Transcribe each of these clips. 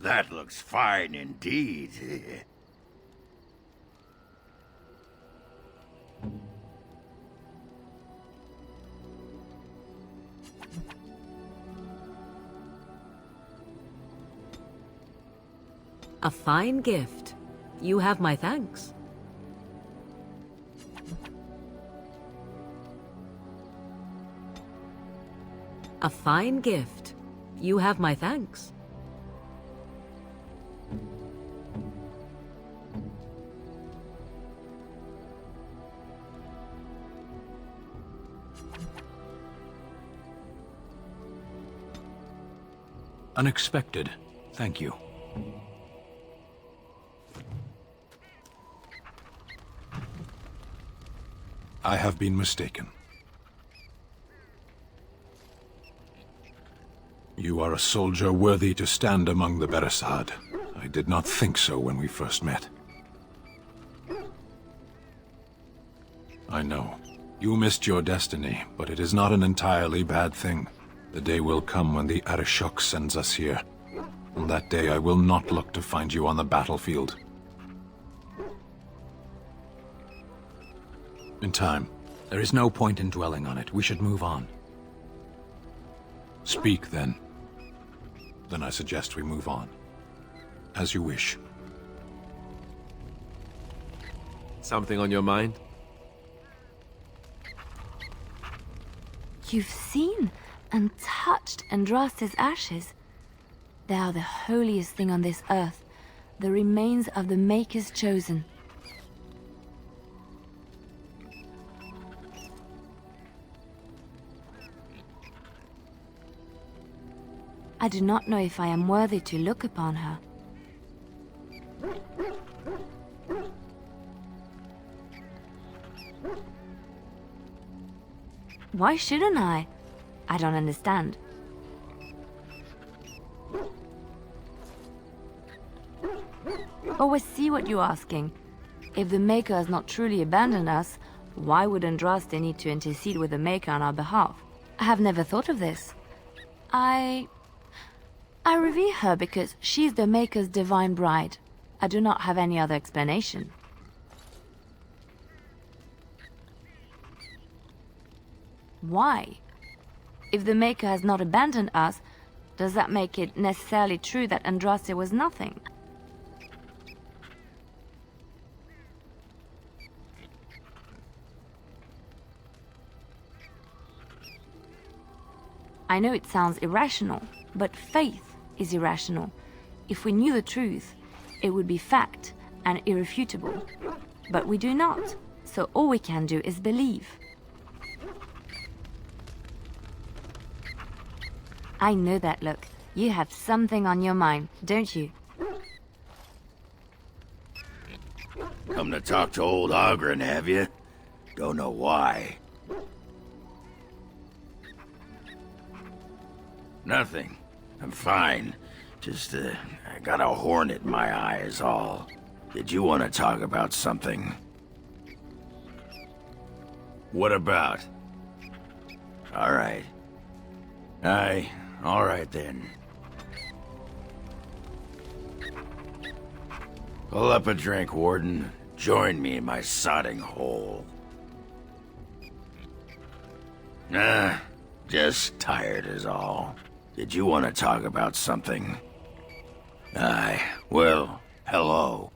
That looks fine indeed. A fine gift. You have my thanks. A fine gift. You have my thanks. Unexpected. Thank you. I have been mistaken. You are a soldier worthy to stand among the Beresad. I did not think so when we first met. I know. You missed your destiny, but it is not an entirely bad thing. The day will come when the Arishok sends us here. On that day, I will not look to find you on the battlefield. In time. There is no point in dwelling on it. We should move on. Speak, then. Then I suggest we move on. As you wish. Something on your mind? You've seen and touched Andraste's ashes. They are the holiest thing on this earth, the remains of the Maker's chosen. I do not know if I am worthy to look upon her. Why shouldn't I? I don't understand. Oh, I see what you're asking. If the Maker has not truly abandoned us, why would Andraste need to intercede with the Maker on our behalf? I have never thought of this. I revere her because she's the Maker's divine bride. I do not have any other explanation. Why? If the Maker has not abandoned us, does that make it necessarily true that Andraste was nothing? I know it sounds irrational, but faith is irrational. If we knew the truth, it would be fact and irrefutable. But we do not, so all we can do is believe. I know that look. You have something on your mind, don't you? Come to talk to old Ogren, have you? Don't know why. Nothing. I'm fine. Just, I got a hornet in my eye is all. Did you want to talk about something? What about? Alright. Alright then. Pull up a drink, Warden. Join me in my sodding hole. Just tired is all. Did you want to talk about something? Aye, well, hello.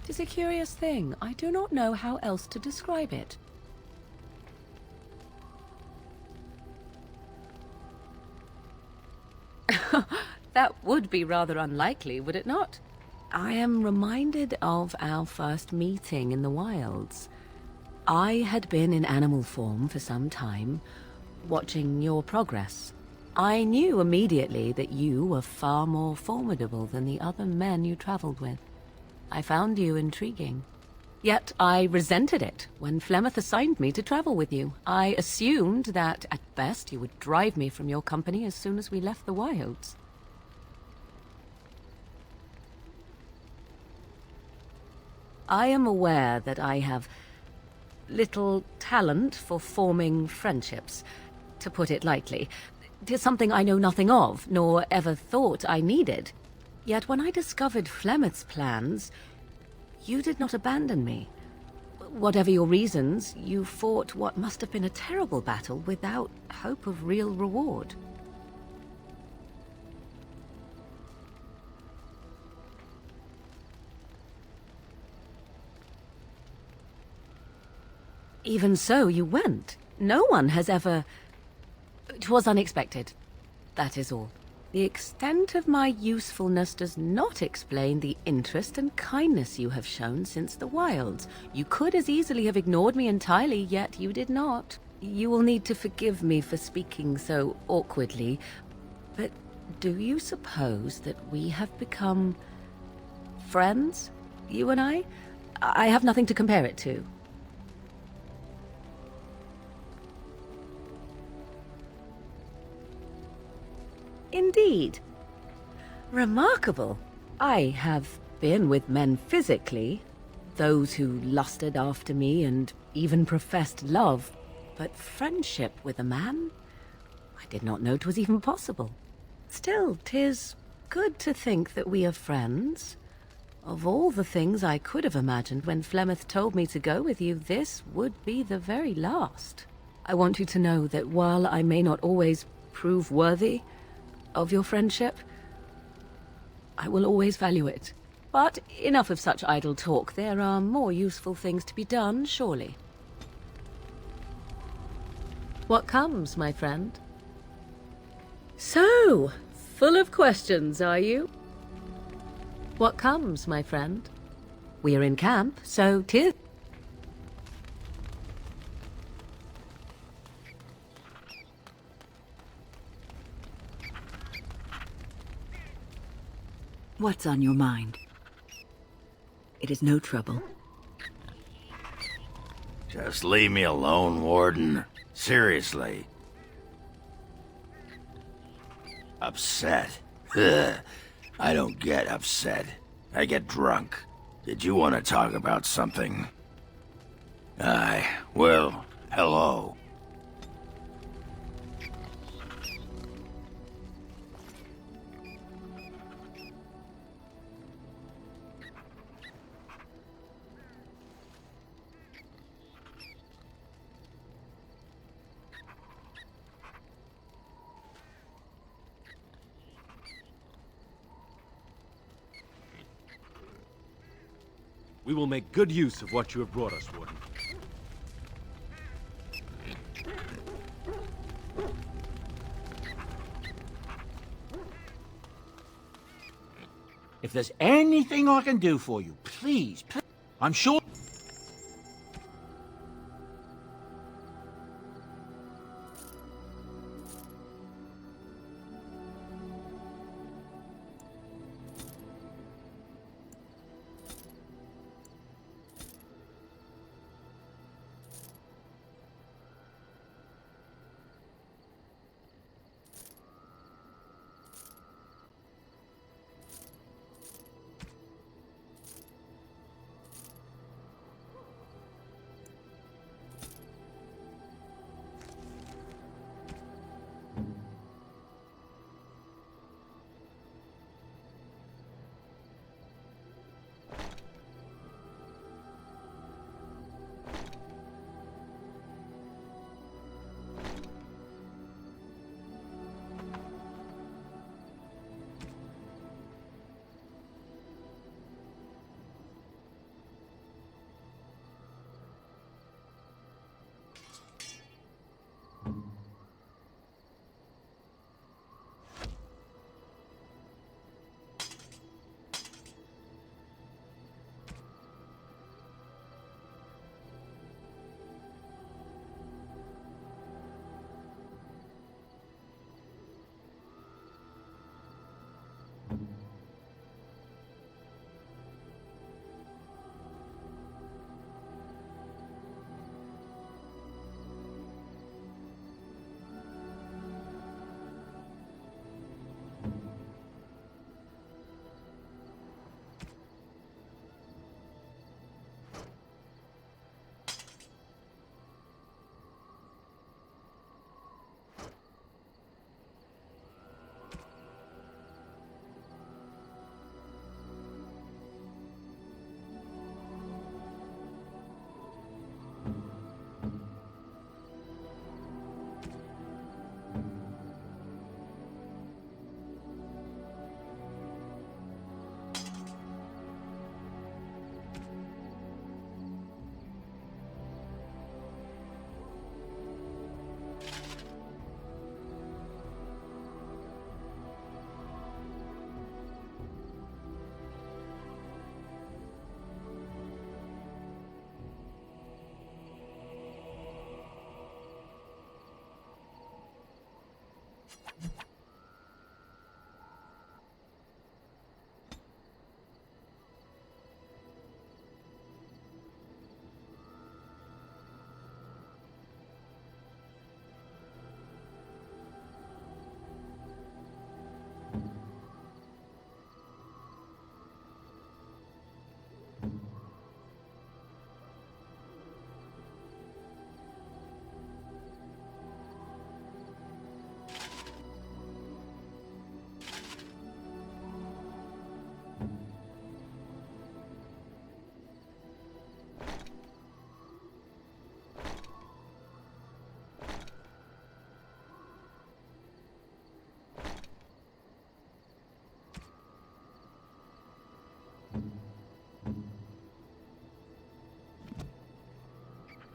Tis a curious thing. I do not know how else to describe it. That would be rather unlikely, would it not? I am reminded of our first meeting in the wilds. I had been in animal form for some time, watching your progress. I knew immediately that you were far more formidable than the other men you traveled with. I found you intriguing. Yet I resented it when Flemeth assigned me to travel with you. I assumed that, at best, you would drive me from your company as soon as we left the wilds. I am aware that I have little talent for forming friendships, to put it lightly. 'Tis something I know nothing of, nor ever thought I needed. Yet when I discovered Flemeth's plans, you did not abandon me. Whatever your reasons, you fought what must have been a terrible battle without hope of real reward. Even so, you went. No one has ever... 'Twas unexpected. That is all. The extent of my usefulness does not explain the interest and kindness you have shown since the wilds. You could as easily have ignored me entirely, yet you did not. You will need to forgive me for speaking so awkwardly, but do you suppose that we have become friends, you and I? I have nothing to compare it to. Indeed. Remarkable. I have been with men physically, those who lusted after me and even professed love, but friendship with a man? I did not know 'twas even possible. Still, 'tis good to think that we are friends. Of all the things I could have imagined when Flemeth told me to go with you, this would be the very last. I want you to know that while I may not always prove worthy of your friendship, I will always value it. But enough of such idle talk. There are more useful things to be done, surely. What comes, my friend? So, full of questions, are you? What comes, my friend? We are in camp, so 'tis... What's on your mind? It is no trouble. Just leave me alone, Warden. Seriously. Upset? Ugh. I don't get upset. I get drunk. Did you want to talk about something? Aye, well, hello. We will make good use of what you have brought us, Warden. If there's anything I can do for you, please, I'm sure...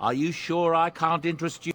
Are you sure I can't interest you?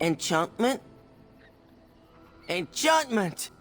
Enchantment? Enchantment!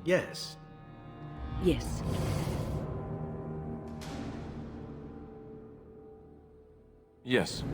Yes. Yes. Yes.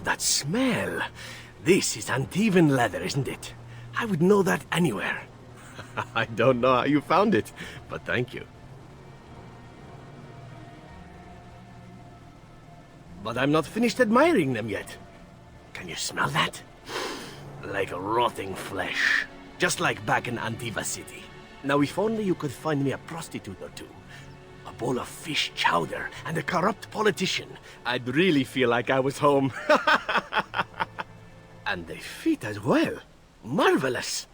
That smell. This is uneven leather, isn't it? I would know that anywhere. I don't know how you found it, but thank you. But I'm not finished admiring them yet. Can you smell that? Like rotting flesh. Just like back in Antiva City. Now, if only you could find me a prostitute or two. A bowl of fish chowder and a corrupt politician. I'd really feel like I was home. And they fit as well. Marvelous.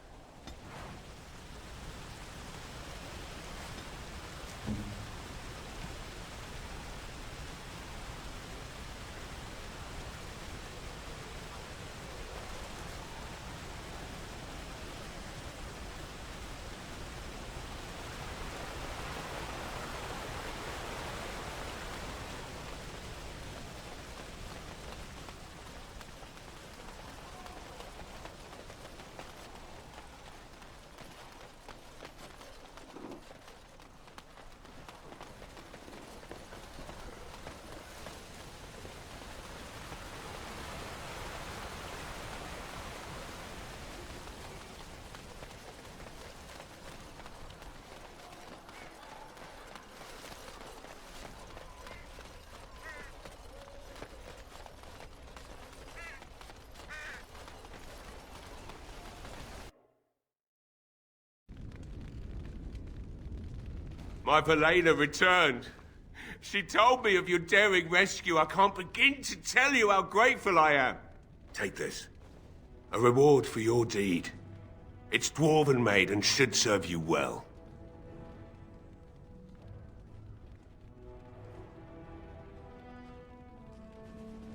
My Valena returned. She told me of your daring rescue. I can't begin to tell you how grateful I am. Take this. A reward for your deed. It's dwarven made and should serve you well.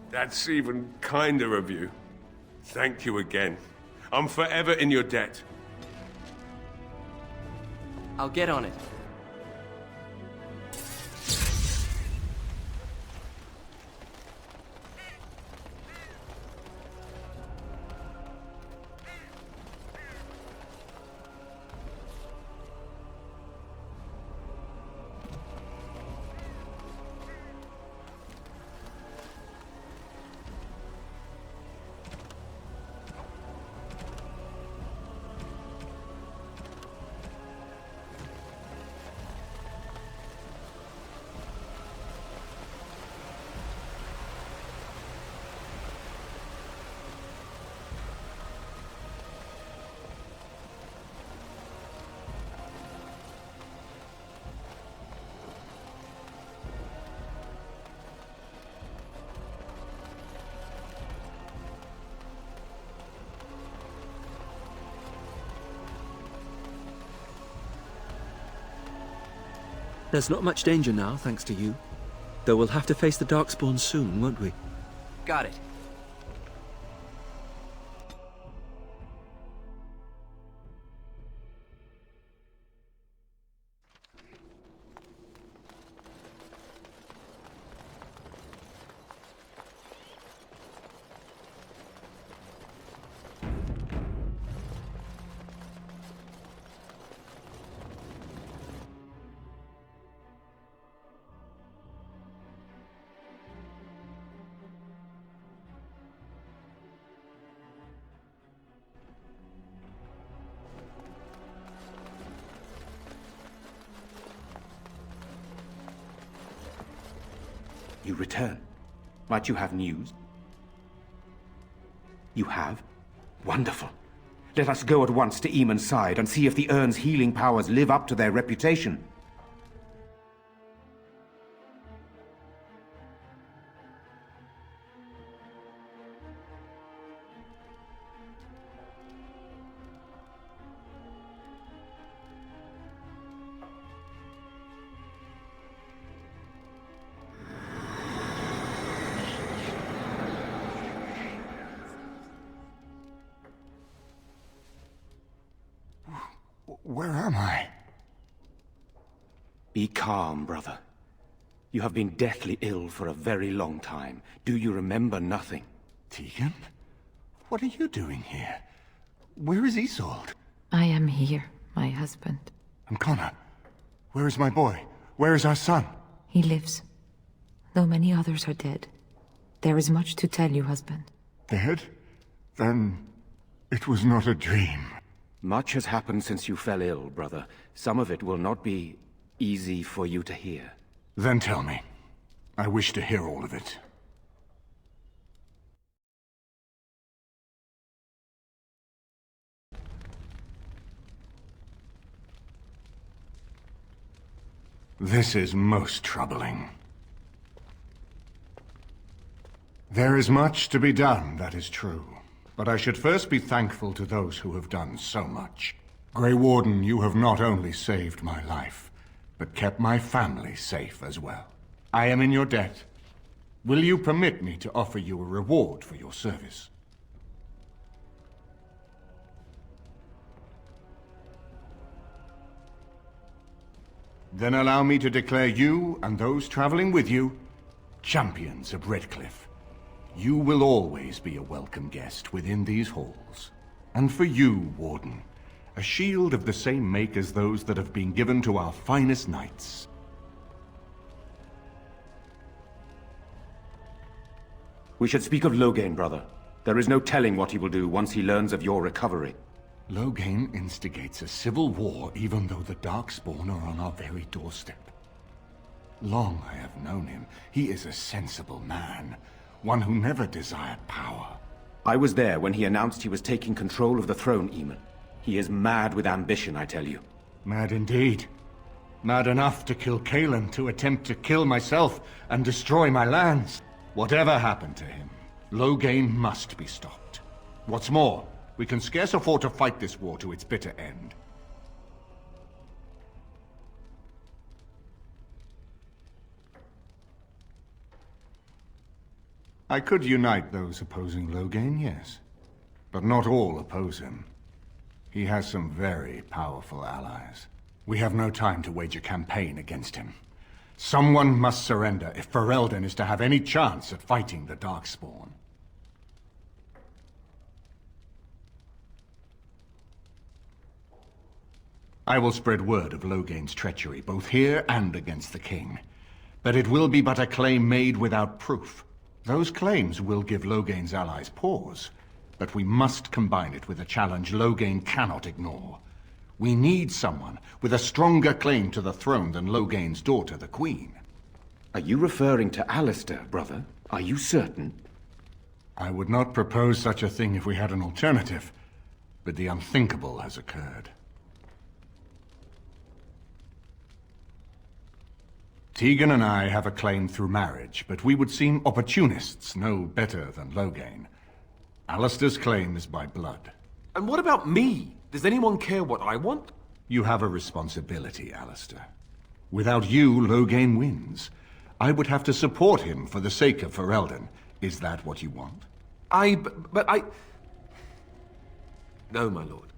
That's even kinder of you. Thank you again. I'm forever in your debt. I'll get on it. There's not much danger now, thanks to you. Though we'll have to face the Darkspawn soon, won't we? Got it. You return. Might you have news? You have? Wonderful. Let us go at once to Eamon's side and see if the urn's healing powers live up to their reputation. Where am I? Be calm, brother. You have been deathly ill for a very long time. Do you remember nothing? Tegan? What are you doing here? Where is Isolde? I am here, my husband. And Connor? Where is my boy? Where is our son? He lives. Though many others are dead. There is much to tell you, husband. Dead? Then it was not a dream. Much has happened since you fell ill, brother. Some of it will not be easy for you to hear. Then tell me. I wish to hear all of it. This is most troubling. There is much to be done, that is true. But I should first be thankful to those who have done so much. Grey Warden, you have not only saved my life, but kept my family safe as well. I am in your debt. Will you permit me to offer you a reward for your service? Then allow me to declare you and those traveling with you champions of Redcliffe. You will always be a welcome guest within these halls. And for you, Warden, a shield of the same make as those that have been given to our finest knights. We should speak of Loghain, brother. There is no telling what he will do once he learns of your recovery. Loghain instigates a civil war even though the Darkspawn are on our very doorstep. Long I have known him. He is a sensible man. One who never desired power. I was there when he announced he was taking control of the throne, Eamon. He is mad with ambition, I tell you. Mad indeed. Mad enough to kill Kalen, to attempt to kill myself and destroy my lands. Whatever happened to him, Loghain must be stopped. What's more, we can scarce afford to fight this war to its bitter end. I could unite those opposing Loghain, yes. But not all oppose him. He has some very powerful allies. We have no time to wage a campaign against him. Someone must surrender if Ferelden is to have any chance at fighting the Darkspawn. I will spread word of Loghain's treachery, both here and against the king. But it will be but a claim made without proof. Those claims will give Loghain's allies pause, but we must combine it with a challenge Loghain cannot ignore. We need someone with a stronger claim to the throne than Loghain's daughter, the Queen. Are you referring to Alistair, brother? Are you certain? I would not propose such a thing if we had an alternative, but the unthinkable has occurred. Tegan and I have a claim through marriage, but we would seem opportunists no better than Loghain. Alistair's claim is by blood. And what about me? Does anyone care what I want? You have a responsibility, Alistair. Without you, Loghain wins. I would have to support him for the sake of Ferelden. Is that what you want? But I... No, my lord.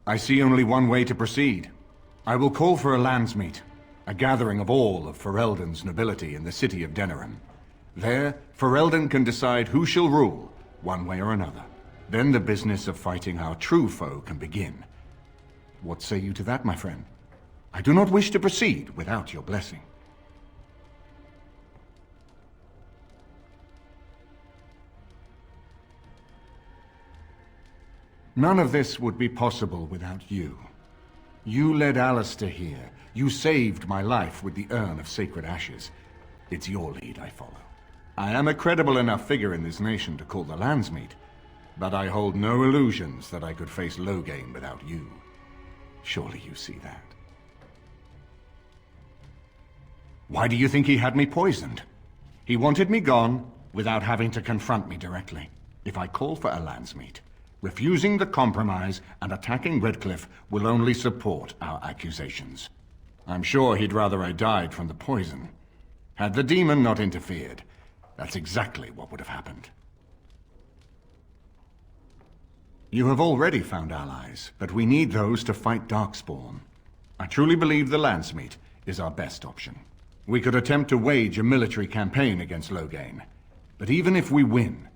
I see only one way to proceed. I will call for a landsmeet, a gathering of all of Ferelden's nobility in the city of Denerim. There, Ferelden can decide who shall rule, one way or another. Then the business of fighting our true foe can begin. What say you to that, my friend? I do not wish to proceed without your blessing. None of this would be possible without you. You led Alistair here. You saved my life with the urn of sacred ashes. It's your lead I follow. I am a credible enough figure in this nation to call the landsmeet, but I hold no illusions that I could face Loghain without you. Surely you see that. Why do you think he had me poisoned? He wanted me gone without having to confront me directly. If I call for a landsmeet, refusing the compromise and attacking Redcliffe will only support our accusations. I'm sure he'd rather I died from the poison. Had the demon not interfered, that's exactly what would have happened. You have already found allies, but we need those to fight Darkspawn. I truly believe the landsmeet is our best option. We could attempt to wage a military campaign against Loghain, but even if we win,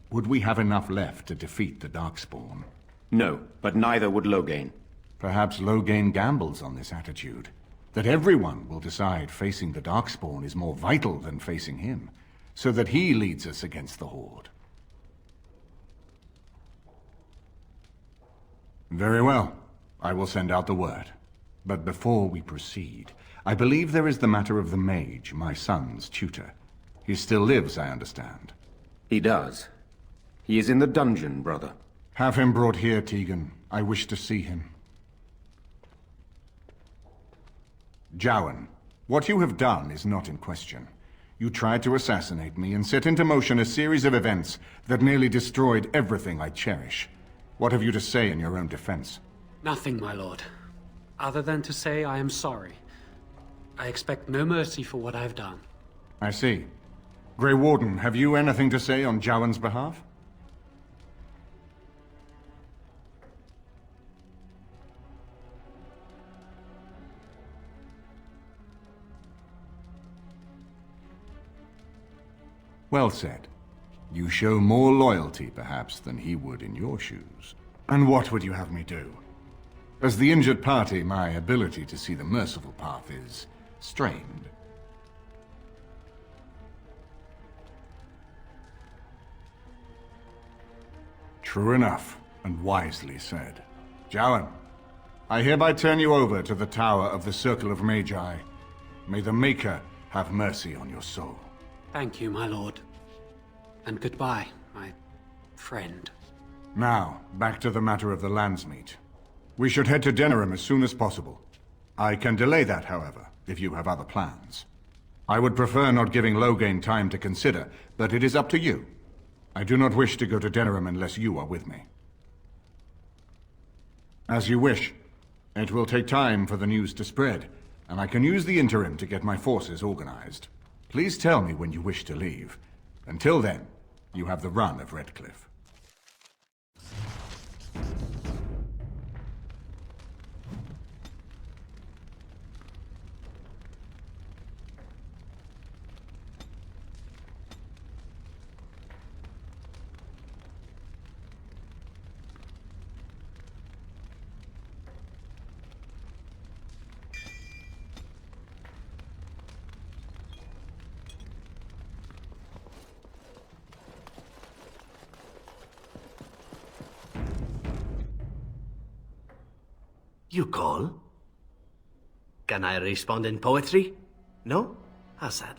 would we have enough left to defeat the Darkspawn? No, but neither would Loghain. Perhaps Loghain gambles on this attitude, that everyone will decide facing the Darkspawn is more vital than facing him, so that he leads us against the Horde. Very well. I will send out the word. But before we proceed, I believe there is the matter of the mage, my son's tutor. He still lives, I understand. He does. He is in the dungeon, brother. Have him brought here, Tegan. I wish to see him. Jowan, what you have done is not in question. You tried to assassinate me and set into motion a series of events that nearly destroyed everything I cherish. What have you to say in your own defense? Nothing, my lord. Other than to say I am sorry. I expect no mercy for what I've done. I see. Grey Warden, have you anything to say on Jowan's behalf? Well said. You show more loyalty, perhaps, than he would in your shoes. And what would you have me do? As the injured party, my ability to see the merciful path is strained. True enough, and wisely said. Jowan, I hereby turn you over to the Tower of the Circle of Magi. May the Maker have mercy on your soul. Thank you, my lord. And goodbye, my friend. Now, back to the matter of the landsmeet. We should head to Denerim as soon as possible. I can delay that, however, if you have other plans. I would prefer not giving Loghain time to consider, but it is up to you. I do not wish to go to Denerim unless you are with me. As you wish. It will take time for the news to spread, and I can use the interim to get my forces organized. Please tell me when you wish to leave. Until then, you have the run of Redcliffe. You call? Can I respond in poetry? No? How's that?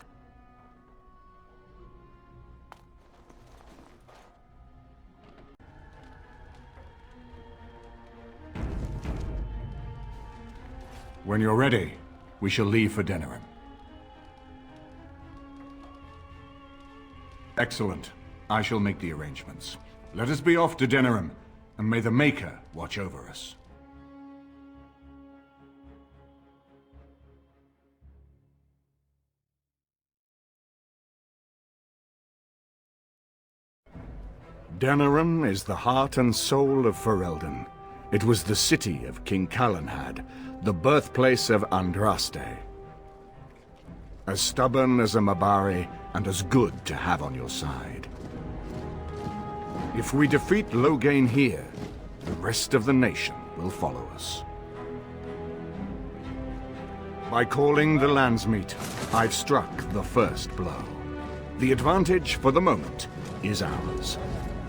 When you're ready, we shall leave for Denerim. Excellent. I shall make the arrangements. Let us be off to Denerim, and may the Maker watch over us. Denerim is the heart and soul of Ferelden. It was the city of King Calenhad, the birthplace of Andraste. As stubborn as a Mabari, and as good to have on your side. If we defeat Loghain here, the rest of the nation will follow us. By calling the Landsmeet, I've struck the first blow. The advantage, for the moment, is ours.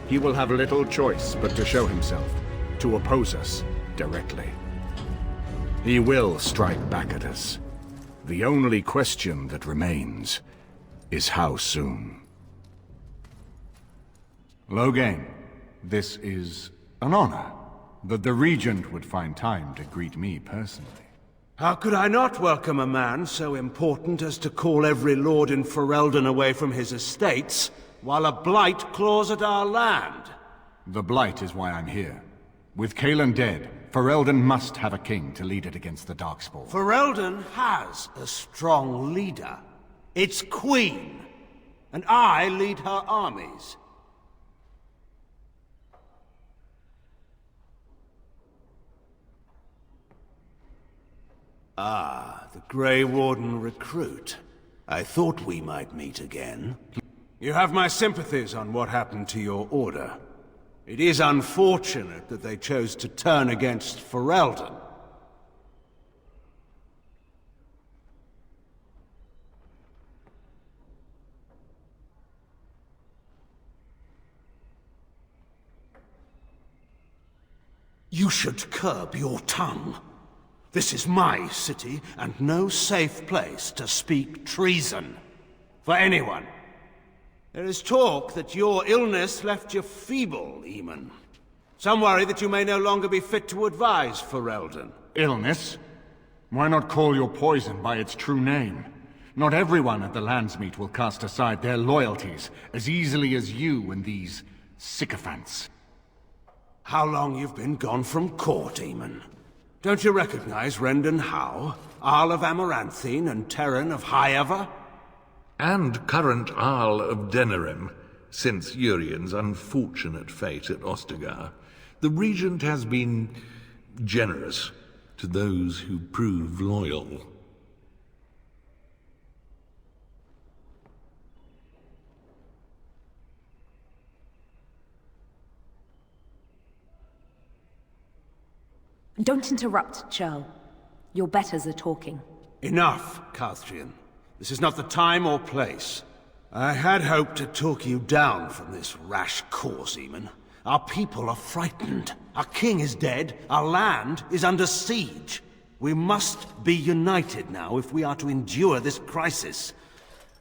He will have little choice but to show himself, to oppose us directly. He will strike back at us. The only question that remains is how soon. Loghain, this is an honor, that the Regent would find time to greet me personally. How could I not welcome a man so important as to call every lord in Ferelden away from his estates, while a blight claws at our land? The blight is why I'm here. With Cailan dead, Ferelden must have a king to lead it against the Darkspawn. Ferelden has a strong leader. Its queen. And I lead her armies. Ah, the Grey Warden recruit. I thought we might meet again. You have my sympathies on what happened to your order. It is unfortunate that they chose to turn against Ferelden. You should curb your tongue. This is my city, and no safe place to speak treason. For anyone. There is talk that your illness left you feeble, Eamon. Some worry that you may no longer be fit to advise Ferelden. Illness? Why not call your poison by its true name? Not everyone at the Landsmeet will cast aside their loyalties as easily as you and these sycophants. How long you've been gone from court, Eamon? Don't you recognize Rendon Howe, Arl of Amaranthine and Terran of Highever? And current Arl of Denerim, since Urien's unfortunate fate at Ostagar. The Regent has been generous to those who prove loyal. Don't interrupt, Churl. Your betters are talking. Enough, Carthrian. This is not the time or place. I had hoped to talk you down from this rash course, Eamon. Our people are frightened. Our king is dead. Our land is under siege. We must be united now if we are to endure this crisis.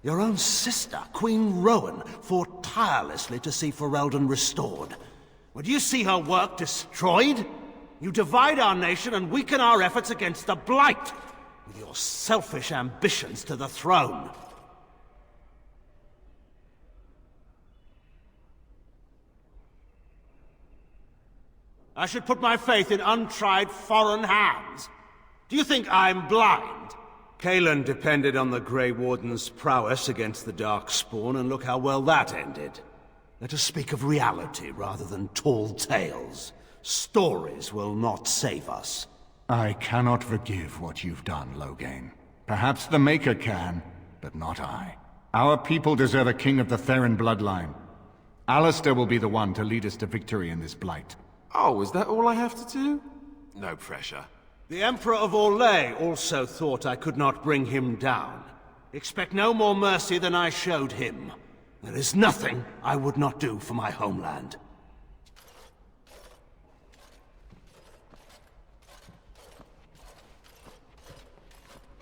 Your own sister, Queen Rowan, fought tirelessly to see Ferelden restored. Would you see her work destroyed? You divide our nation and weaken our efforts against the Blight, with your selfish ambitions to the throne. I should put my faith in untried foreign hands. Do you think I'm blind? Kalen depended on the Grey Warden's prowess against the Darkspawn, and look how well that ended. Let us speak of reality rather than tall tales. Stories will not save us. I cannot forgive what you've done, Loghain. Perhaps the Maker can, but not I. Our people deserve a king of the Theron bloodline. Alistair will be the one to lead us to victory in this blight. Oh, is that all I have to do? No pressure. The Emperor of Orlais also thought I could not bring him down. Expect no more mercy than I showed him. There is nothing I would not do for my homeland.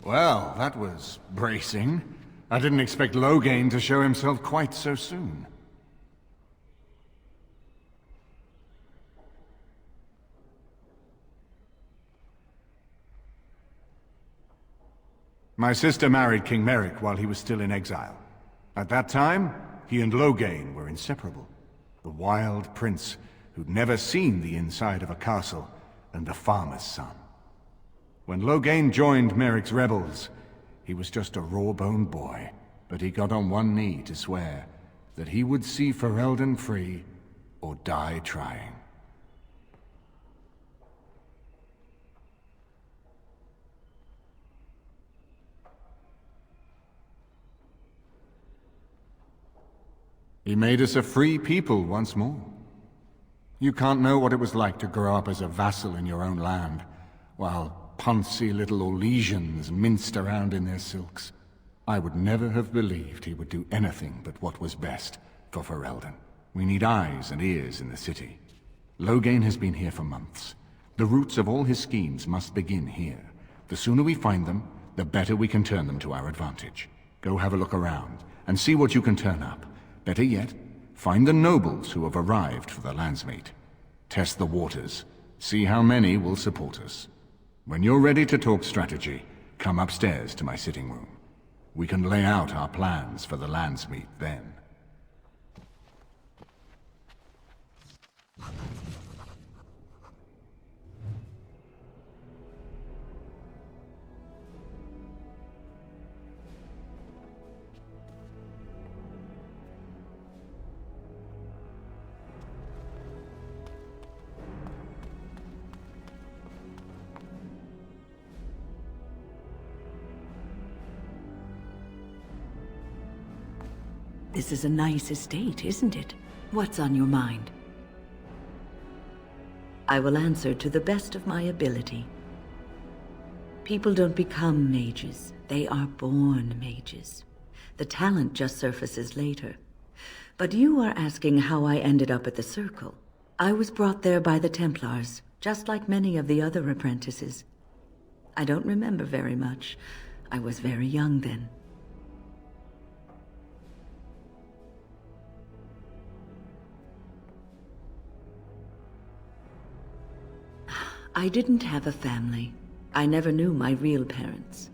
Well, that was bracing. I didn't expect Loghain to show himself quite so soon. My sister married King Merrick while he was still in exile. At that time, he and Loghain were inseparable. The wild prince who'd never seen the inside of a castle, and the farmer's son. When Loghain joined Merrick's rebels, he was just a raw-boned boy, but he got on one knee to swear that he would see Ferelden free or die trying. He made us a free people once more. You can't know what it was like to grow up as a vassal in your own land, while poncy little Orlesians minced around in their silks. I would never have believed he would do anything but what was best for Ferelden. We need eyes and ears in the city. Loghain has been here for months. The roots of all his schemes must begin here. The sooner we find them, the better we can turn them to our advantage. Go have a look around, and see what you can turn up. Better yet, find the nobles who have arrived for the Landsmeet. Test the waters. See how many will support us. When you're ready to talk strategy, come upstairs to my sitting room. We can lay out our plans for the Landsmeet then. This is a nice estate, isn't it? What's on your mind? I will answer to the best of my ability. People don't become mages. They are born mages. The talent just surfaces later. But you are asking how I ended up at the Circle. I was brought there by the Templars, just like many of the other apprentices. I don't remember very much. I was very young then. I didn't have a family. I never knew my real parents.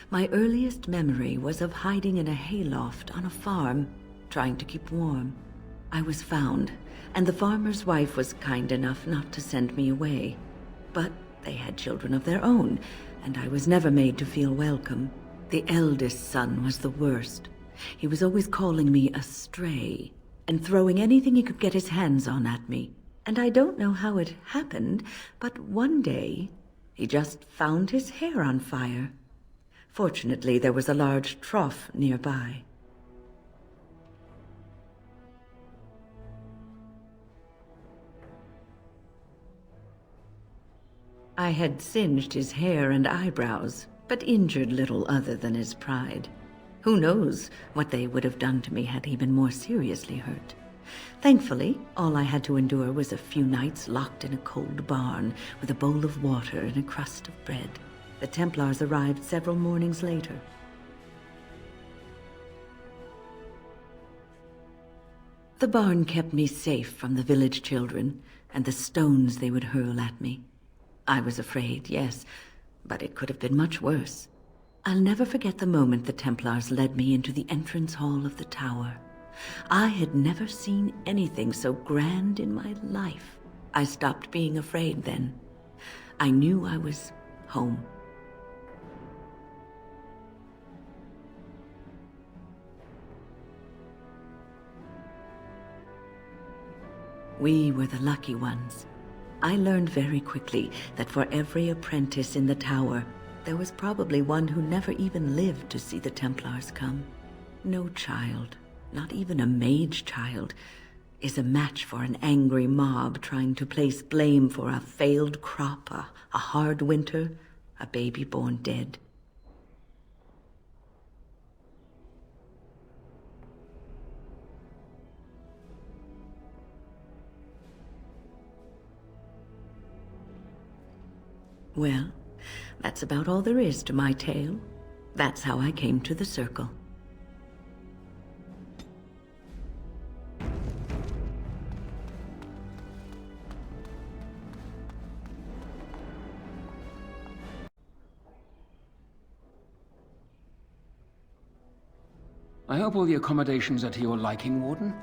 My earliest memory was of hiding in a hayloft on a farm, trying to keep warm. I was found, and the farmer's wife was kind enough not to send me away. But they had children of their own, and I was never made to feel welcome. The eldest son was the worst. He was always calling me a stray, and throwing anything he could get his hands on at me. And I don't know how it happened, but one day, he just found his hair on fire. Fortunately, there was a large trough nearby. I had singed his hair and eyebrows, but injured little other than his pride. Who knows what they would have done to me had he been more seriously hurt. Thankfully, all I had to endure was a few nights locked in a cold barn with a bowl of water and a crust of bread. The Templars arrived several mornings later. The barn kept me safe from the village children and the stones they would hurl at me. I was afraid, yes, but it could have been much worse. I'll never forget the moment the Templars led me into the entrance hall of the tower. I had never seen anything so grand in my life. I stopped being afraid then. I knew I was home. We were the lucky ones. I learned very quickly that for every apprentice in the tower, there was probably one who never even lived to see the Templars come. No child, not even a mage child, is a match for an angry mob trying to place blame for a failed crop, a hard winter, a baby born dead. Well, that's about all there is to my tale. That's how I came to the Circle. I hope all the accommodations are to your liking, Warden.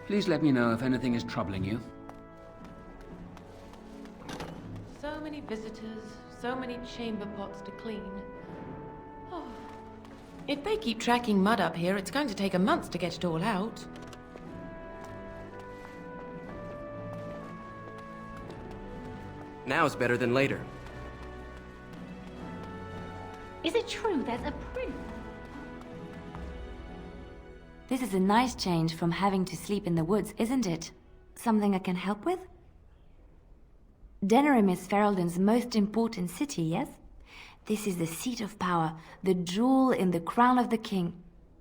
Please let me know if anything is troubling you. So many visitors, so many chamber pots to clean. Oh. If they keep tracking mud up here, it's going to take a month to get it all out. Now's better than later. Is it true there's a prince? This is a nice change from having to sleep in the woods, isn't it? Something I can help with? Denerim is Ferelden's most important city, yes? This is the seat of power, the jewel in the crown of the king.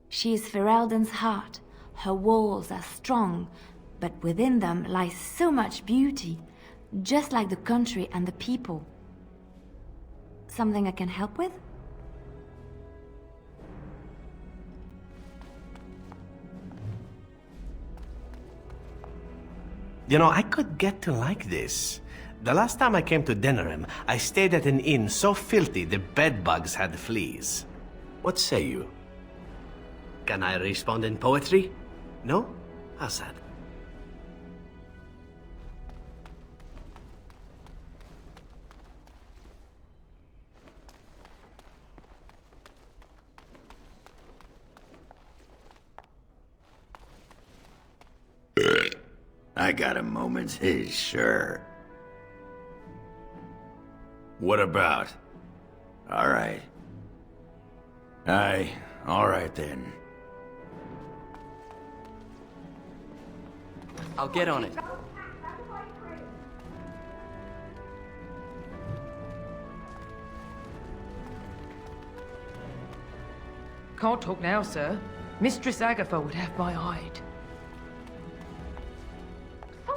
She is Ferelden's heart. Her walls are strong, but within them lies so much beauty, just like the country and the people. Something I can help with? You know, I could get to like this. The last time I came to Denerim, I stayed at an inn so filthy the bedbugs had fleas. What say you? Can I respond in poetry? No? How sad. I got a moment, sure. What about? All right. All right then. I'll get on it. Can't talk now, sir. Mistress Agatha would have my hide.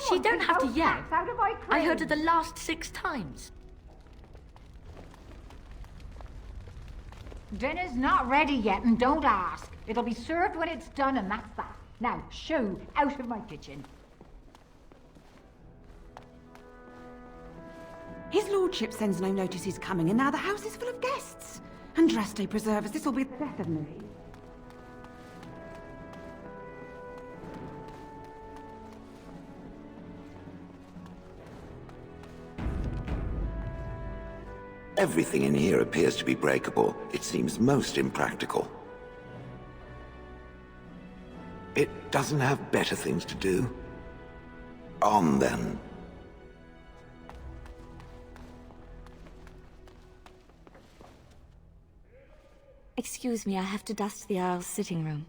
She don't have to yell. I heard her the last 6 times. Dinner's not ready yet, and don't ask. It'll be served when it's done, and that's that. Now, shoo, out of my kitchen. His lordship sends no notice he's coming, and now the house is full of guests. And Draste preserve us, this will be the death of me. Everything in here appears to be breakable. It seems most impractical. It doesn't have better things to do. On, then. Excuse me, I have to dust the Earl's sitting room.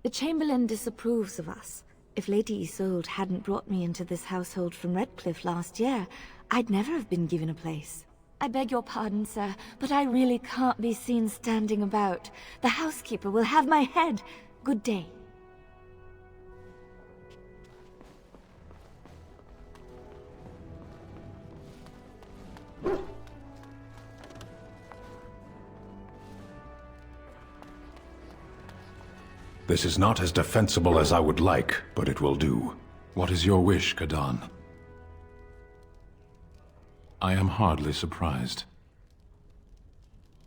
The Chamberlain disapproves of us. If Lady Isolde hadn't brought me into this household from Redcliffe last year, I'd never have been given a place. I beg your pardon, sir, but I really can't be seen standing about. The housekeeper will have my head. Good day. This is not as defensible as I would like, but it will do. What is your wish, Kadan? I am hardly surprised.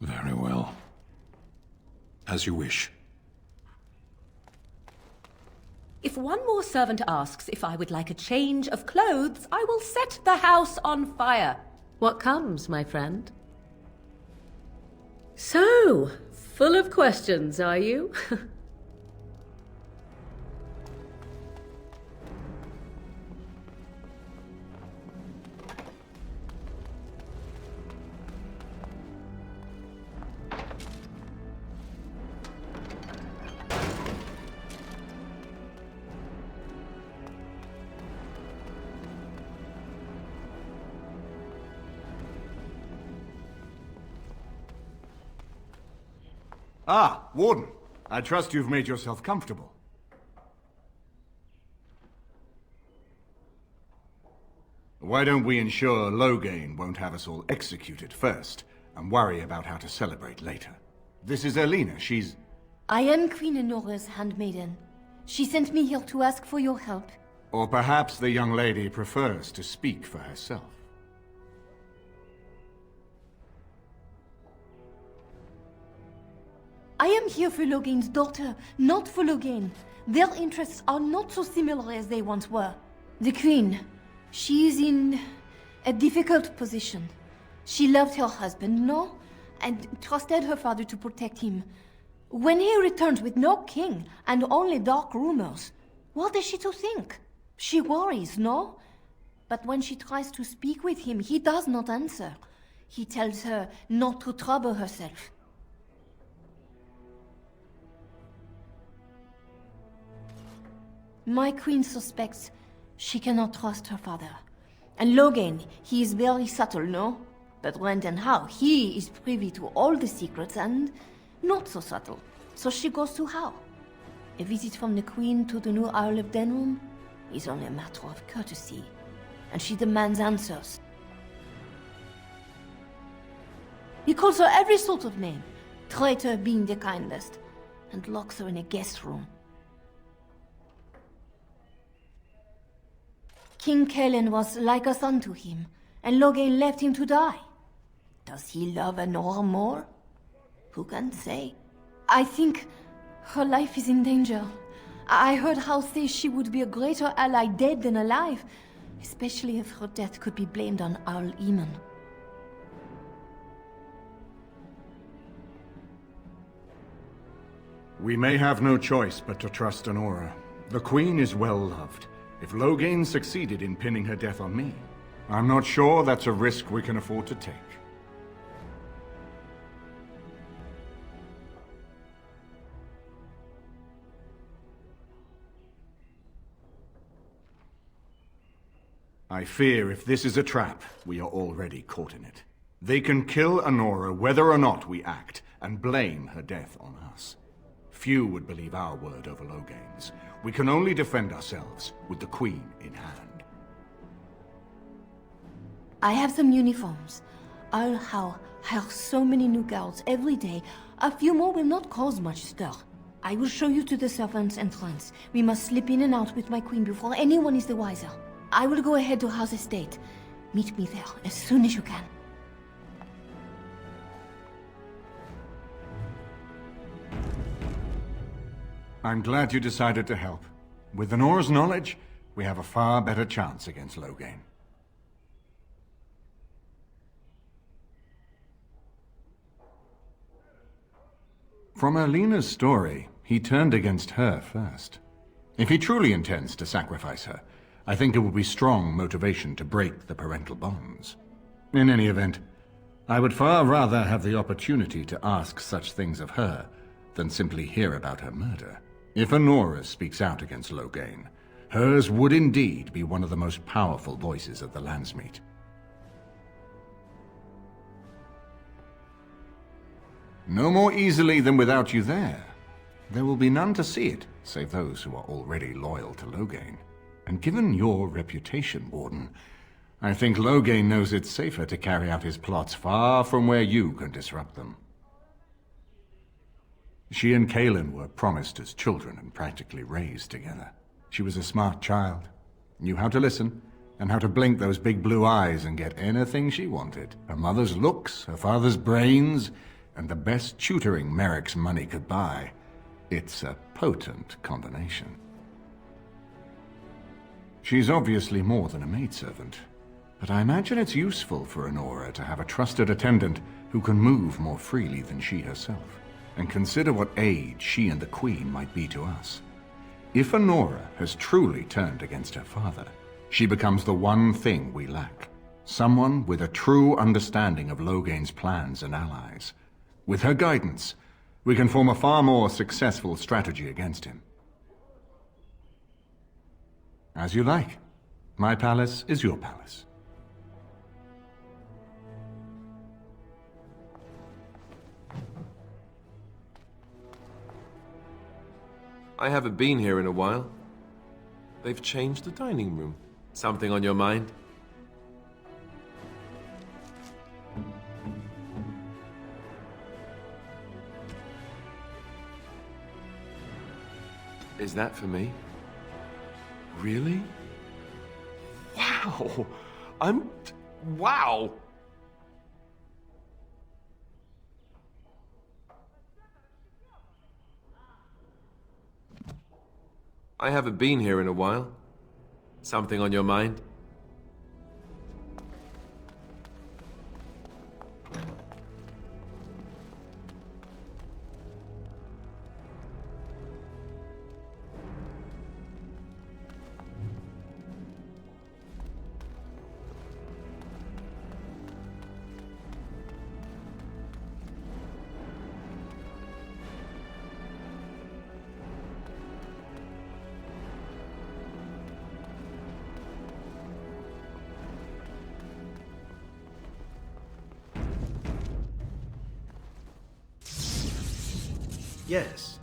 Very well. As you wish. If one more servant asks if I would like a change of clothes, I will set the house on fire. What comes, my friend? So, full of questions, are you? Ah, Warden. I trust you've made yourself comfortable. Why don't we ensure Loghain won't have us all executed first, and worry about how to celebrate later? This is Erlina. She's... I am Queen Honora's handmaiden. She sent me here to ask for your help. Or perhaps the young lady prefers to speak for herself. I am here for Loghain's daughter, not for Loghain. Their interests are not so similar as they once were. The Queen, she is in a difficult position. She loved her husband, no? And trusted her father to protect him. When he returns with no king and only dark rumors, what is she to think? She worries, no? But when she tries to speak with him, he does not answer. He tells her not to trouble herself. My queen suspects she cannot trust her father. And Loghain, he is very subtle, no? But when and how, he is privy to all the secrets and not so subtle. So she goes to how? A visit from the queen to the new Isle of Denrum is only a matter of courtesy. And she demands answers. He calls her every sort of name, traitor being the kindest, and locks her in a guest room. King Kalen was like a son to him, and Loghain left him to die. Does he love Honora more? Who can say? I think her life is in danger. I heard Hal say she would be a greater ally dead than alive, especially if her death could be blamed on Arl Eamon. We may have no choice but to trust Honora. The Queen is well loved. If Loghain succeeded in pinning her death on me, I'm not sure that's a risk we can afford to take. I fear if this is a trap, we are already caught in it. They can kill Honora whether or not we act, and blame her death on us. Few would believe our word over Loghain's. We can only defend ourselves with the Queen in hand. I have some uniforms. I'll hire so many new guards every day. A few more will not cause much stir. I will show you to the servants' entrance. We must slip in and out with my queen before anyone is the wiser. I will go ahead to House Estate. Meet me there as soon as you can. I'm glad you decided to help. With Honora's knowledge, we have a far better chance against Loghain. From Erlina's story, he turned against her first. If he truly intends to sacrifice her, I think it will be strong motivation to break the parental bonds. In any event, I would far rather have the opportunity to ask such things of her than simply hear about her murder. If Honora speaks out against Loghain, hers would indeed be one of the most powerful voices of the Landsmeet. No more easily than without you there. There will be none to see it, save those who are already loyal to Loghain. And given your reputation, Warden, I think Loghain knows it's safer to carry out his plots far from where you can disrupt them. She and Kalen were promised as children and practically raised together. She was a smart child, Knew how to listen, and how to blink those big blue eyes and get anything she wanted. Her mother's looks, her father's brains, and the best tutoring Merrick's money could buy. It's a potent combination. She's obviously more than a maidservant, but I imagine it's useful for Honora to have a trusted attendant who can move more freely than she herself. And consider what aid she and the Queen might be to us. If Honora has truly turned against her father, she becomes the one thing we lack. Someone with a true understanding of Logain's plans and allies. With her guidance, we can form a far more successful strategy against him. As you like. My palace is your palace. I haven't been here in a while. They've changed the dining room. Something on your mind? Is that for me? Really? Wow! Wow! I haven't been here in a while. Something on your mind? Yes.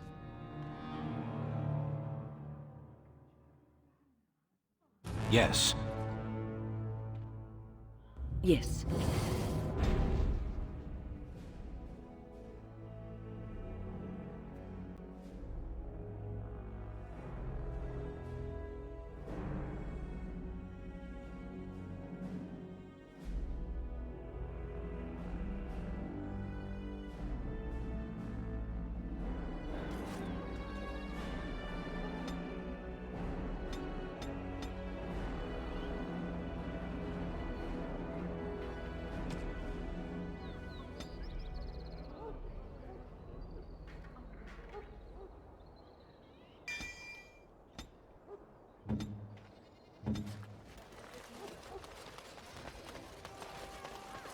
Yes. Yes.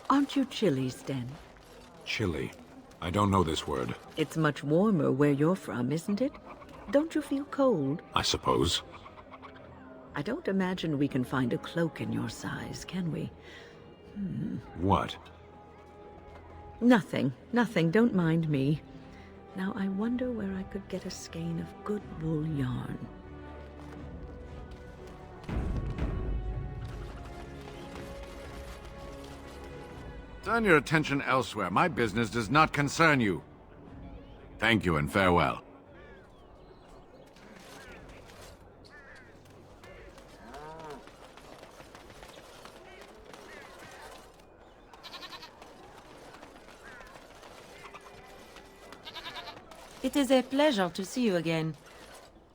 Aren't you chilly, Sten? Chilly. I don't know this word. It's much warmer where you're from, isn't it? Don't you feel cold? I suppose. I don't imagine we can find a cloak in your size, can we? What? Nothing. Nothing. Don't mind me. Now, I wonder where I could get a skein of good wool yarn. Turn your attention elsewhere. My business does not concern you. Thank you and farewell. It is a pleasure to see you again.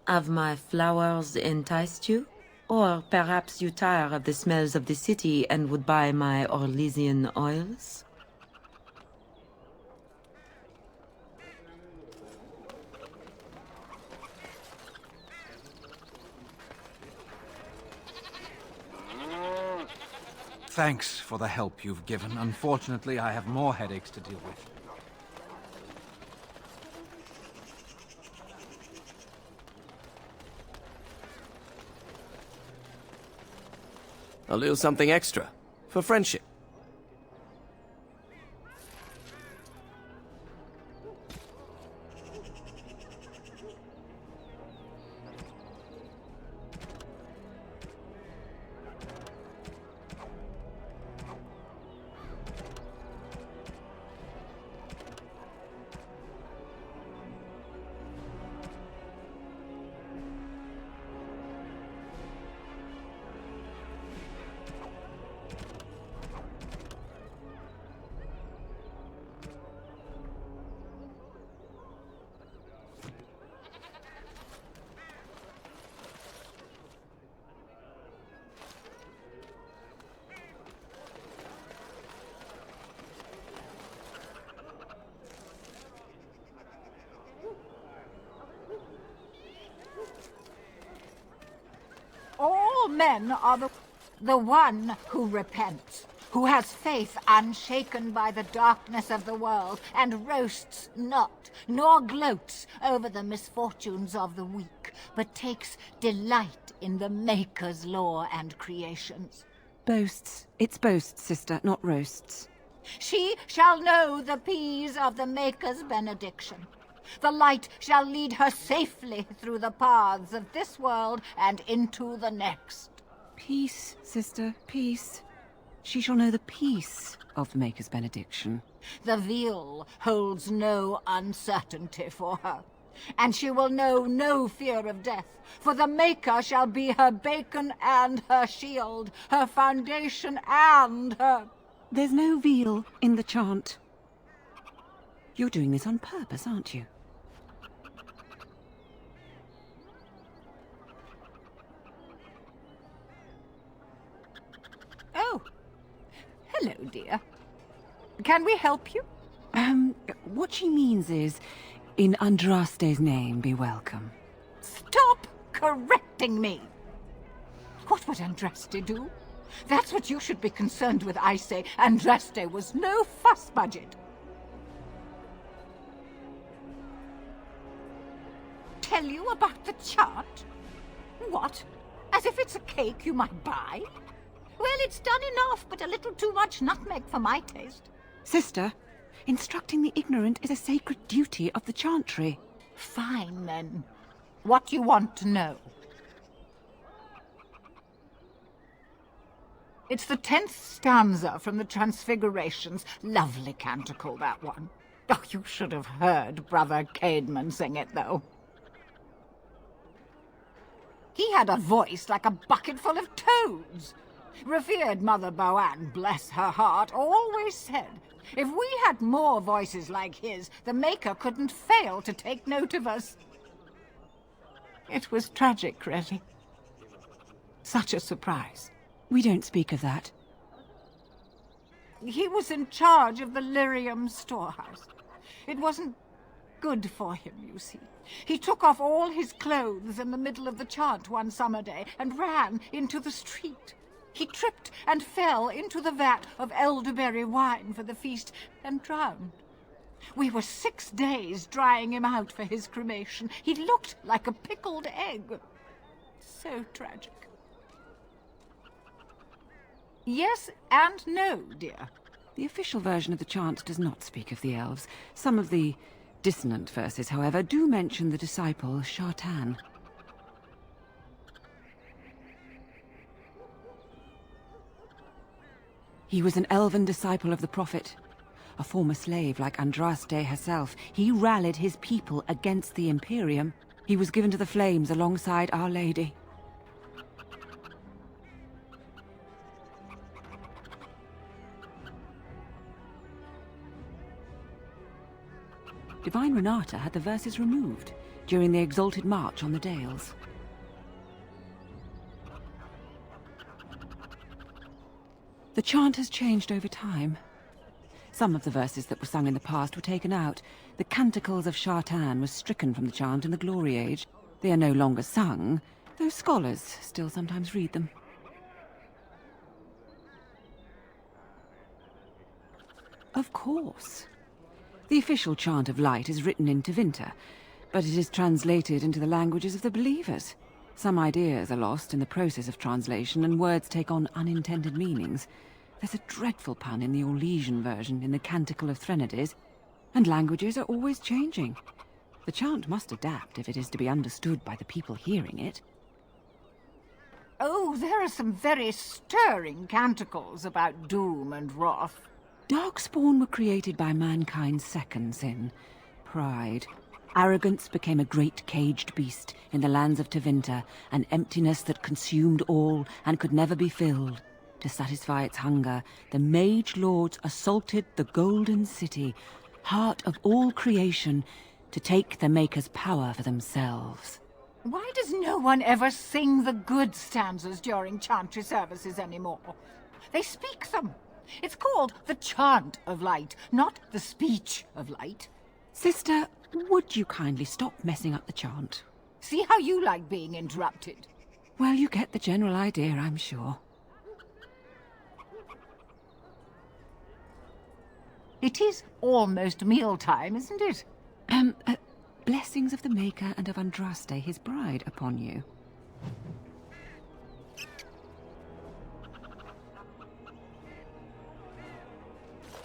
Have my flowers enticed you? Or perhaps you tire of the smells of the city and would buy my Orlesian oils? Thanks for the help you've given. Unfortunately, I have more headaches to deal with. A little something extra. For friendship. men are the one who repents, who has faith unshaken by the darkness of the world, and roasts not, nor gloats over the misfortunes of the weak, but takes delight in the Maker's law and creations. Boasts. It's boasts, sister, not roasts. She shall know the peace of the Maker's benediction. The light shall lead her safely through the paths of this world and into the next. Peace, sister, peace. She shall know the peace of the Maker's benediction. The veil holds no uncertainty for her, and she will know no fear of death, for the Maker shall be her beacon and her shield, her foundation and her... There's no veal in the chant. You're doing this on purpose, aren't you? Oh. Hello, dear. Can we help you? What she means is, in Andraste's name, be welcome. Stop correcting me! What would Andraste do? That's what you should be concerned with, I say. Andraste was no fuss budget. Tell you about the chart? What? As if it's a cake you might buy? Well, it's done enough, but a little too much nutmeg for my taste. Sister, instructing the ignorant is a sacred duty of the chantry. Fine, then. What do you want to know? It's the 10th stanza from the Transfigurations. Lovely canticle, that one. Oh, you should have heard Brother Caedmon sing it, though. He had a voice like a bucket full of toads. Revered Mother Boann, bless her heart, always said, if we had more voices like his, the Maker couldn't fail to take note of us. It was tragic, really. Such a surprise. We don't speak of that. He was in charge of the lyrium storehouse. It wasn't good for him, you see. He took off all his clothes in the middle of the chant one summer day and ran into the street. He tripped and fell into the vat of elderberry wine for the feast and drowned. We were 6 days drying him out for his cremation. He looked like a pickled egg. So tragic. Yes and no, dear. The official version of the chant does not speak of the elves. Some of the dissonant verses, however, do mention the disciple Shartan. He was an elven disciple of the prophet. A former slave like Andraste herself, he rallied his people against the Imperium. He was given to the flames alongside Our Lady. Divine Renata had the verses removed during the Exalted March on the Dales. The chant has changed over time. Some of the verses that were sung in the past were taken out. The canticles of Shartan were stricken from the chant in the Glory Age. They are no longer sung, though scholars still sometimes read them. Of course. The official chant of light is written in Tevinter, but it is translated into the languages of the believers. Some ideas are lost in the process of translation, and words take on unintended meanings. There's a dreadful pun in the Orlesian version in the Canticle of Threnodies, and languages are always changing. The chant must adapt if it is to be understood by the people hearing it. Oh, there are some very stirring canticles about doom and wrath. Darkspawn were created by mankind's second sin, pride. Arrogance became a great caged beast in the lands of Tevinter, an emptiness that consumed all and could never be filled. To satisfy its hunger, the mage lords assaulted the Golden City, heart of all creation, to take the Maker's power for themselves. Why does no one ever sing the good stanzas during chantry services anymore? They speak them. It's called the chant of light, not the speech of light. Sister, would you kindly stop messing up the chant? See how you like being interrupted. Well, you get the general idea, I'm sure. It is almost mealtime, isn't it? Blessings of the Maker and of Andraste, his bride, upon you.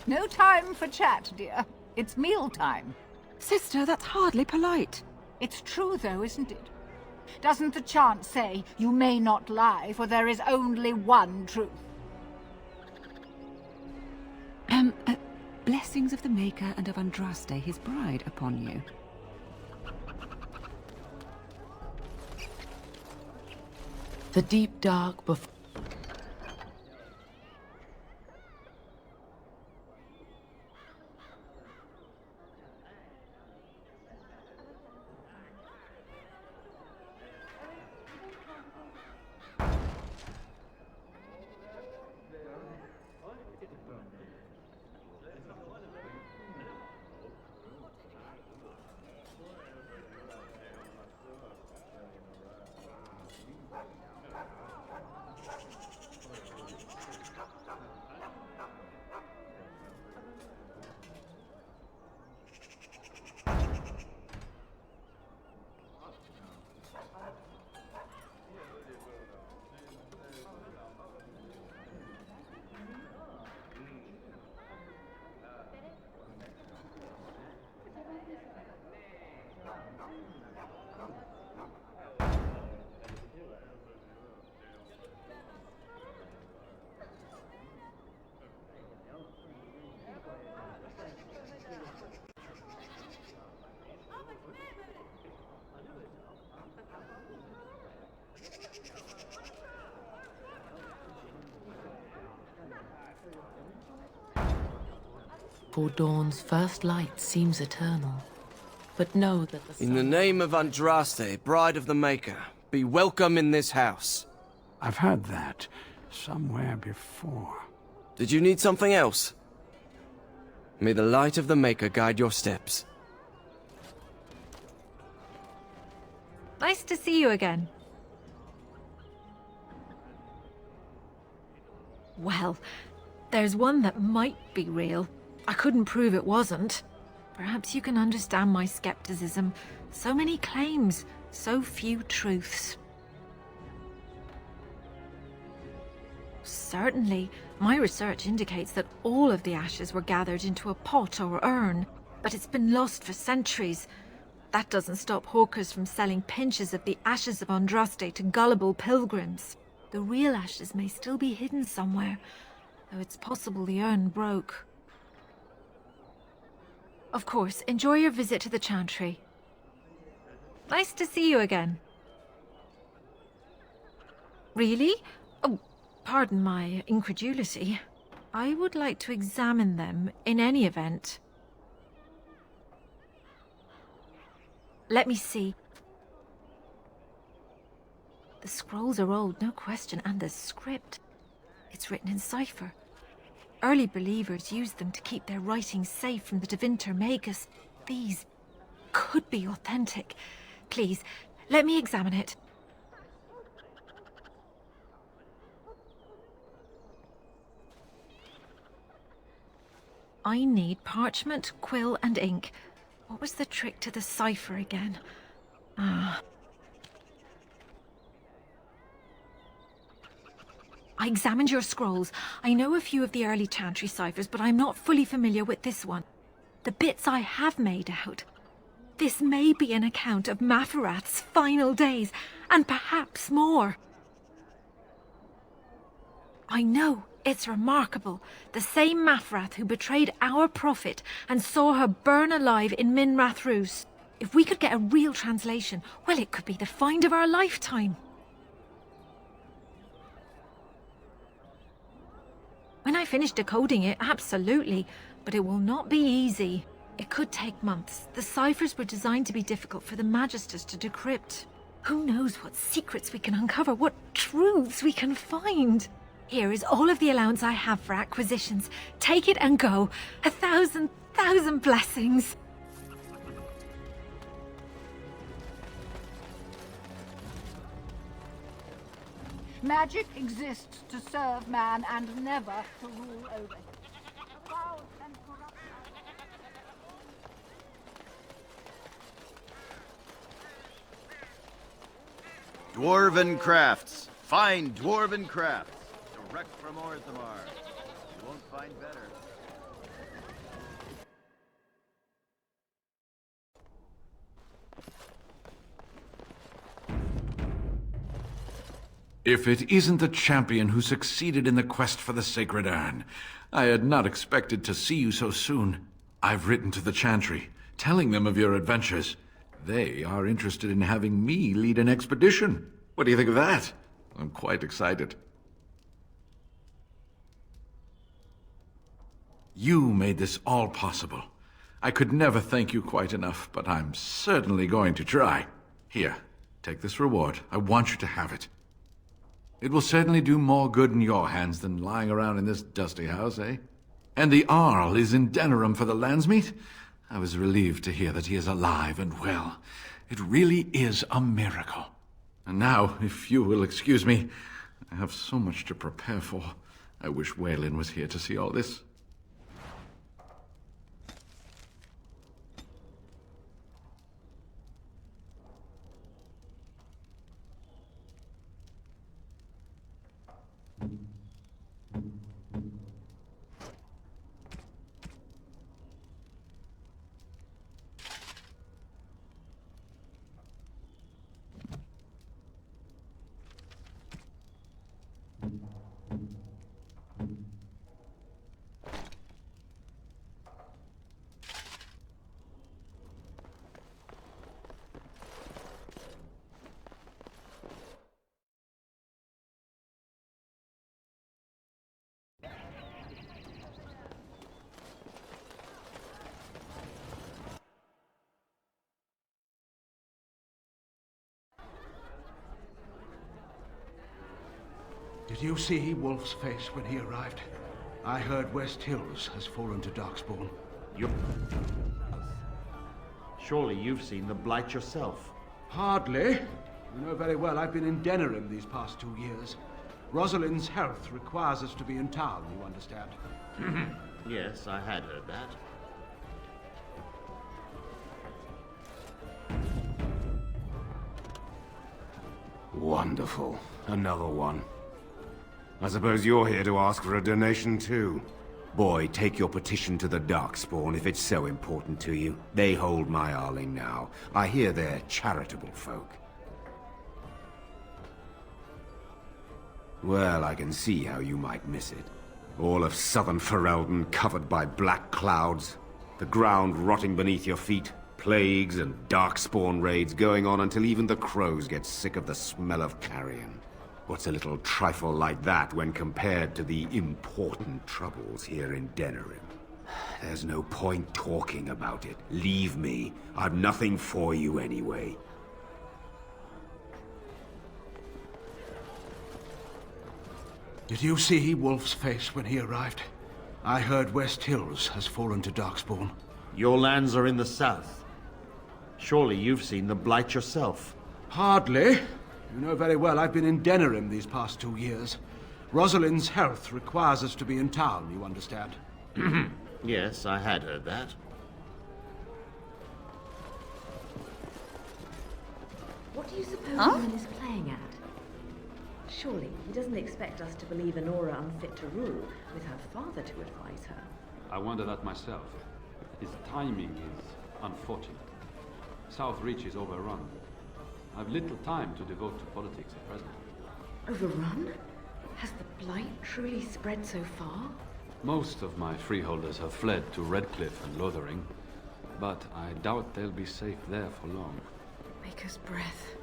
No time for chat, dear. It's mealtime. Sister, that's hardly polite. It's true, though, isn't it? Doesn't the chant say, you may not lie, for there is only one truth? Blessings of the Maker and of Andraste, his bride, upon you. The deep dark before... dawn's first light seems eternal. But know that the In the name of Andraste, bride of the Maker, be welcome in this house. I've heard that somewhere before. Did you need something else? May the light of the Maker guide your steps. Nice to see you again. Well, there's one that might be real. I couldn't prove it wasn't. Perhaps you can understand my skepticism. So many claims, so few truths. Certainly, my research indicates that all of the ashes were gathered into a pot or urn, but it's been lost for centuries. That doesn't stop hawkers from selling pinches of the ashes of Andraste to gullible pilgrims. The real ashes may still be hidden somewhere, though it's possible the urn broke. Of course, enjoy your visit to the chantry. Nice to see you again. Really? Oh, pardon my incredulity. I would like to examine them in any event. Let me see. The scrolls are old, no question, and the script. It's written in cipher. Early believers used them to keep their writings safe from the Devinter Magus. These could be authentic. Please, let me examine it. I need parchment, quill, and ink. What was the trick to the cipher again? I examined your scrolls. I know a few of the early chantry ciphers, but I'm not fully familiar with this one. The bits I have made out. This may be an account of Maferath's final days, and perhaps more. I know, it's remarkable. The same Maferath who betrayed our prophet and saw her burn alive in Minrath Rus. If we could get a real translation, well, it could be the find of our lifetime. When I finish decoding it, absolutely, but it will not be easy. It could take months. The ciphers were designed to be difficult for the Magisters to decrypt. Who knows what secrets we can uncover, what truths we can find. Here is all of the allowance I have for acquisitions. Take it and go. 1,000 blessings. Magic exists to serve man and never to rule over him. Foul and corrupt. Dwarven crafts. Fine dwarven crafts. Direct from Orthamar. You won't find better. If it isn't the champion who succeeded in the quest for the Sacred Urn, I had not expected to see you so soon. I've written to the Chantry, telling them of your adventures. They are interested in having me lead an expedition. What do you think of that? I'm quite excited. You made this all possible. I could never thank you quite enough, but I'm certainly going to try. Here, take this reward. I want you to have it. It will certainly do more good in your hands than lying around in this dusty house, eh? And the Arl is in Denerim for the Landsmeet? I was relieved to hear that he is alive and well. It really is a miracle. And now, if you will excuse me, I have so much to prepare for. I wish Waylin was here to see all this. Did you see Wolf's face when he arrived? I heard West Hills has fallen to Darkspawn. Surely you've seen the Blight yourself. Hardly. You know very well I've been in Denerim these past 2 years. Rosalind's health requires us to be in town, you understand. Yes, I had heard that. Wonderful. Another one. I suppose you're here to ask for a donation too. Boy, take your petition to the Darkspawn if it's so important to you. They hold my Arling now. I hear they're charitable folk. Well, I can see how you might miss it. All of southern Ferelden covered by black clouds, the ground rotting beneath your feet, plagues and Darkspawn raids going on until even the crows get sick of the smell of carrion. What's a little trifle like that when compared to the important troubles here in Denerim? There's no point talking about it. Leave me. I've nothing for you anyway. Did you see Wolf's face when he arrived? I heard West Hills has fallen to Darkspawn. Your lands are in the south. Surely you've seen the Blight yourself. Hardly. You know very well I've been in Denerim these past 2 years. Rosalind's health requires us to be in town, you understand. Yes, I had heard that. What do you suppose Ian is playing at? Surely he doesn't expect us to believe Anora unfit to rule with her father to advise her. I wonder that myself. His timing is unfortunate. South Reach is overrun. I've little time to devote to politics at present. Overrun? Has the Blight truly spread so far? Most of my freeholders have fled to Redcliffe and Lothering, but I doubt they'll be safe there for long. Maker's breath.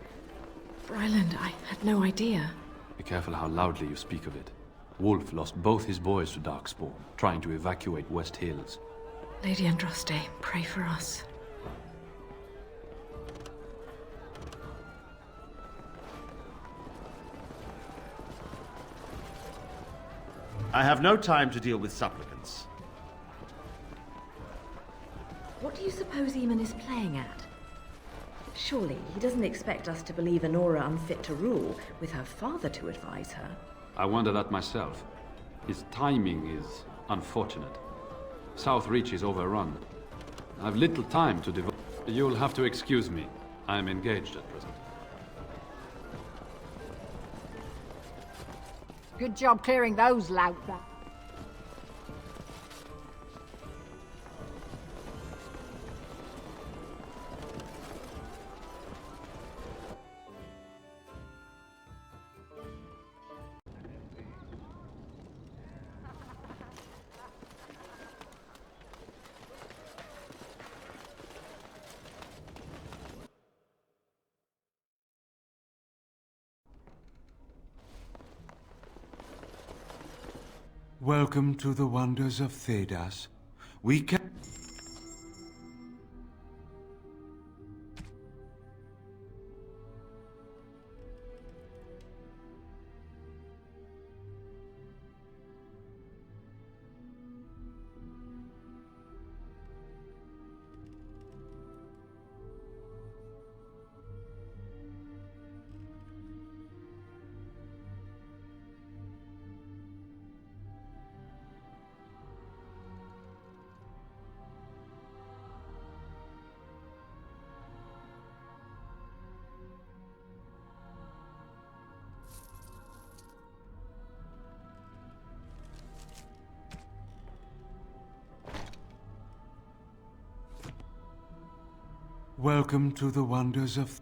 Bryland, I had no idea. Be careful how loudly you speak of it. Wolf lost both his boys to Darkspawn, trying to evacuate West Hills. Lady Andraste, pray for us. I have no time to deal with supplicants. What do you suppose Eamon is playing at? Surely he doesn't expect us to believe Honora unfit to rule, with her father to advise her. I wonder that myself. His timing is unfortunate. South Reach is overrun. I've little time to devote. You'll have to excuse me. I'm engaged at present. Good job clearing those lout rats. Welcome to the wonders of Thedas. We can... Welcome to the wonders of...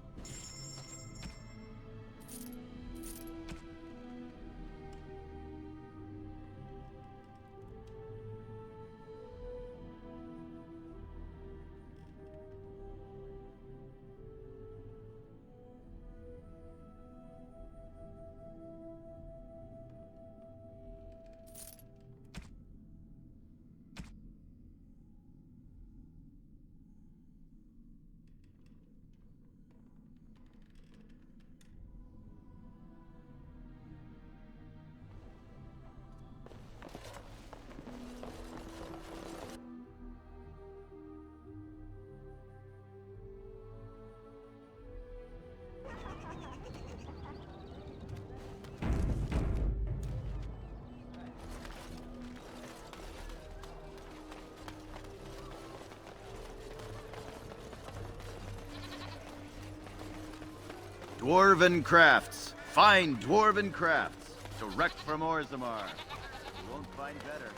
Dwarven crafts. Fine dwarven crafts. Direct from Orzammar. You won't find better.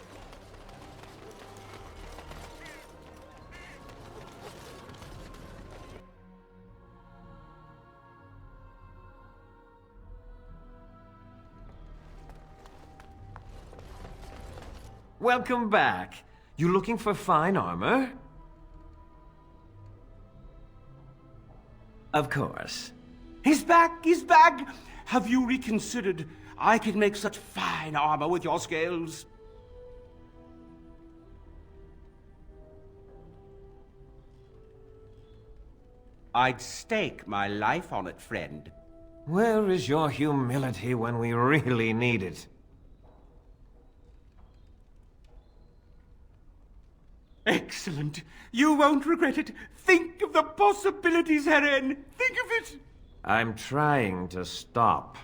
Welcome back. You looking for fine armor? Of course. He's back! He's back! Have you reconsidered? I can make such fine armor with your scales. I'd stake my life on it, friend. Where is your humility when we really need it? Excellent. You won't regret it. Think of the possibilities, Heren. Think of it. I'm trying to stop.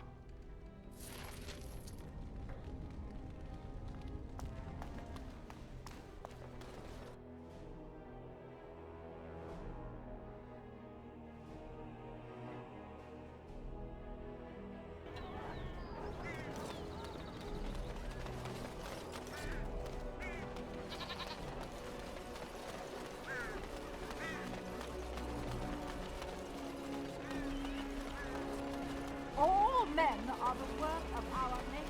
All men are the work of our nature.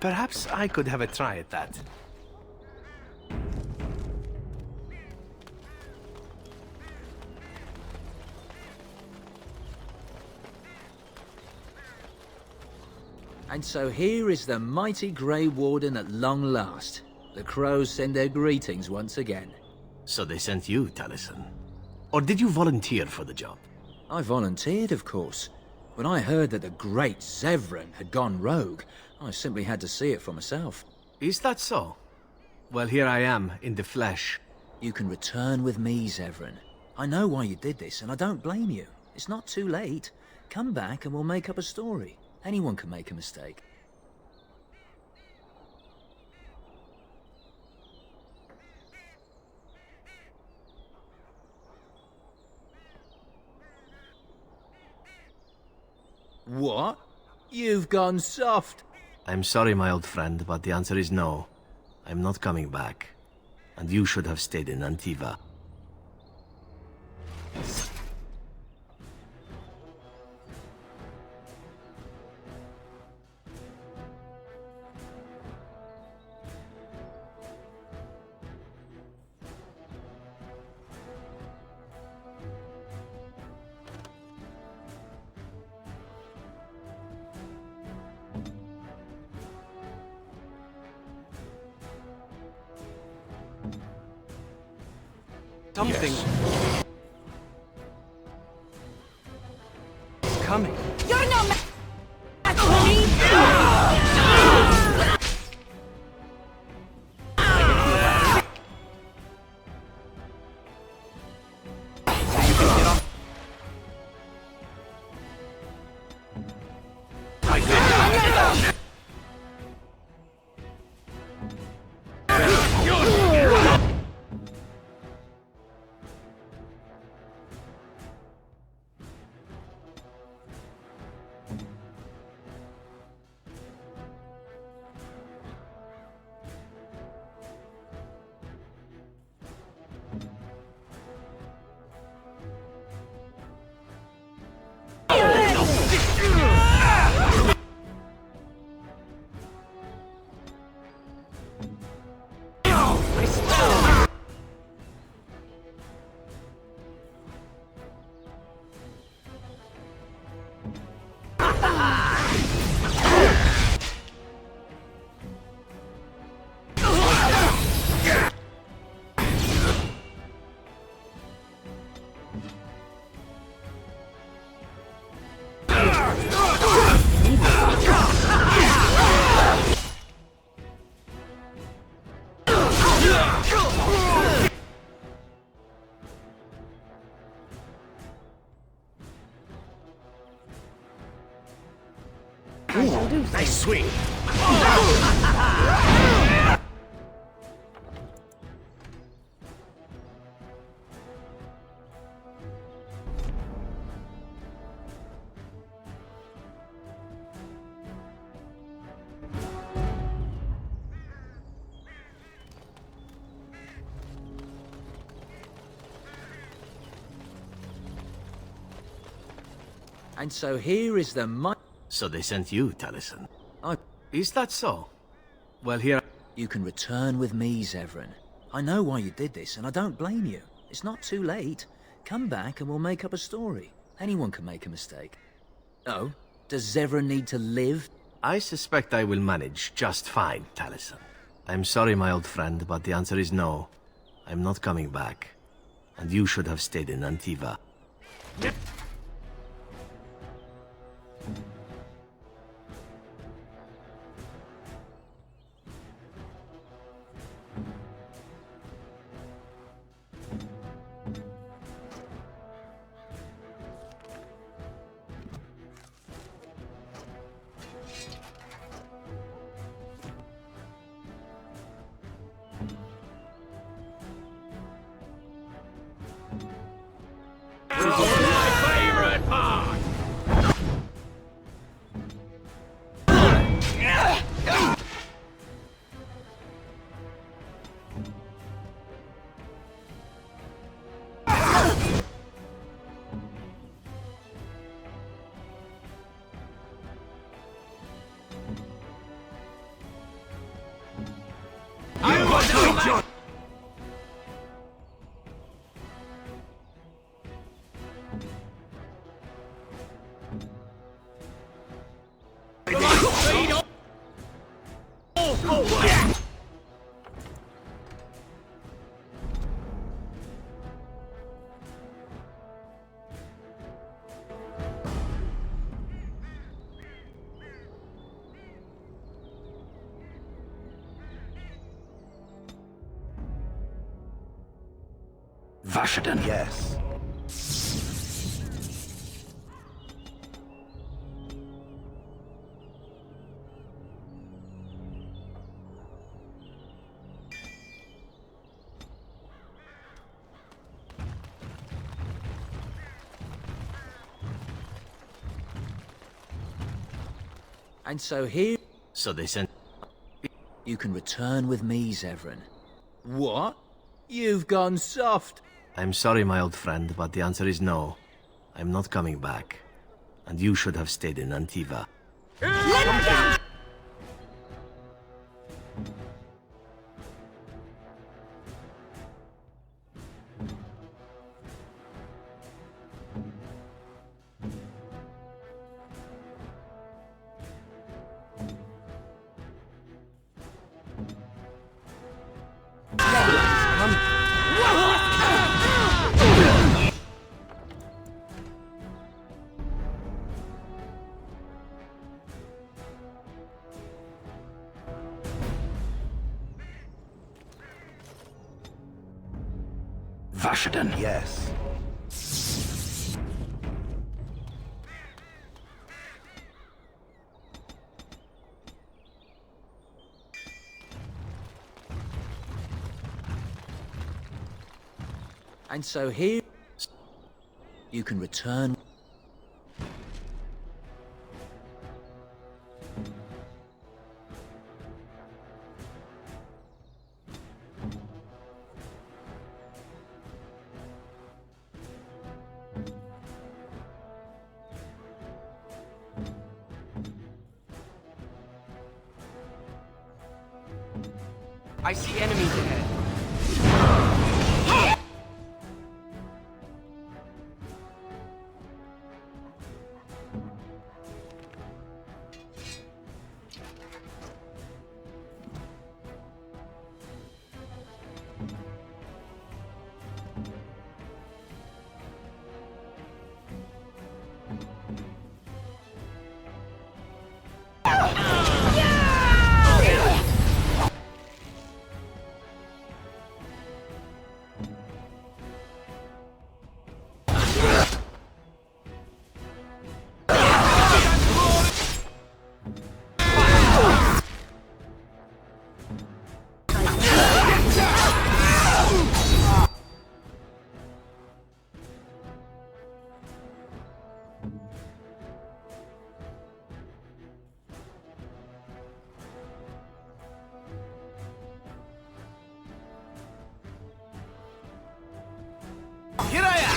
Perhaps I could have a try at that. And so here is the mighty Grey Warden at long last. The crows send their greetings once again. So they sent you, Taliesin. Or did you volunteer for the job? I volunteered, of course. When I heard that the great Zevran had gone rogue, I simply had to see it for myself. Is that so? Well, here I am, in the flesh. You can return with me, Zevran. I know why you did this, and I don't blame you. It's not too late. Come back and we'll make up a story. Anyone can make a mistake. What? You've gone soft. I'm sorry, my old friend, but the answer is no. I'm not coming back. And you should have stayed in Antiva. Something... Yes. is coming. You're no match for me! Nice swing. And so here is the So they sent you, Taliesin. Is that so? Well, here... You can return with me, Zevran. I know why you did this, and I don't blame you. It's not too late. Come back and we'll make up a story. Anyone can make a mistake. Oh? Does Zevran need to live? I suspect I will manage just fine, Taliesin. I'm sorry, my old friend, but the answer is no. I'm not coming back. And you should have stayed in Antiva. Yep. Vashaden. Yes. And so here... So they sent... You can return with me, Zevran. What? You've gone soft. I'm sorry, my old friend, but the answer is no. I'm not coming back. And you should have stayed in Antiva. Vashaden. Yes. And so here... You can return... I see enemies ahead. Here I am!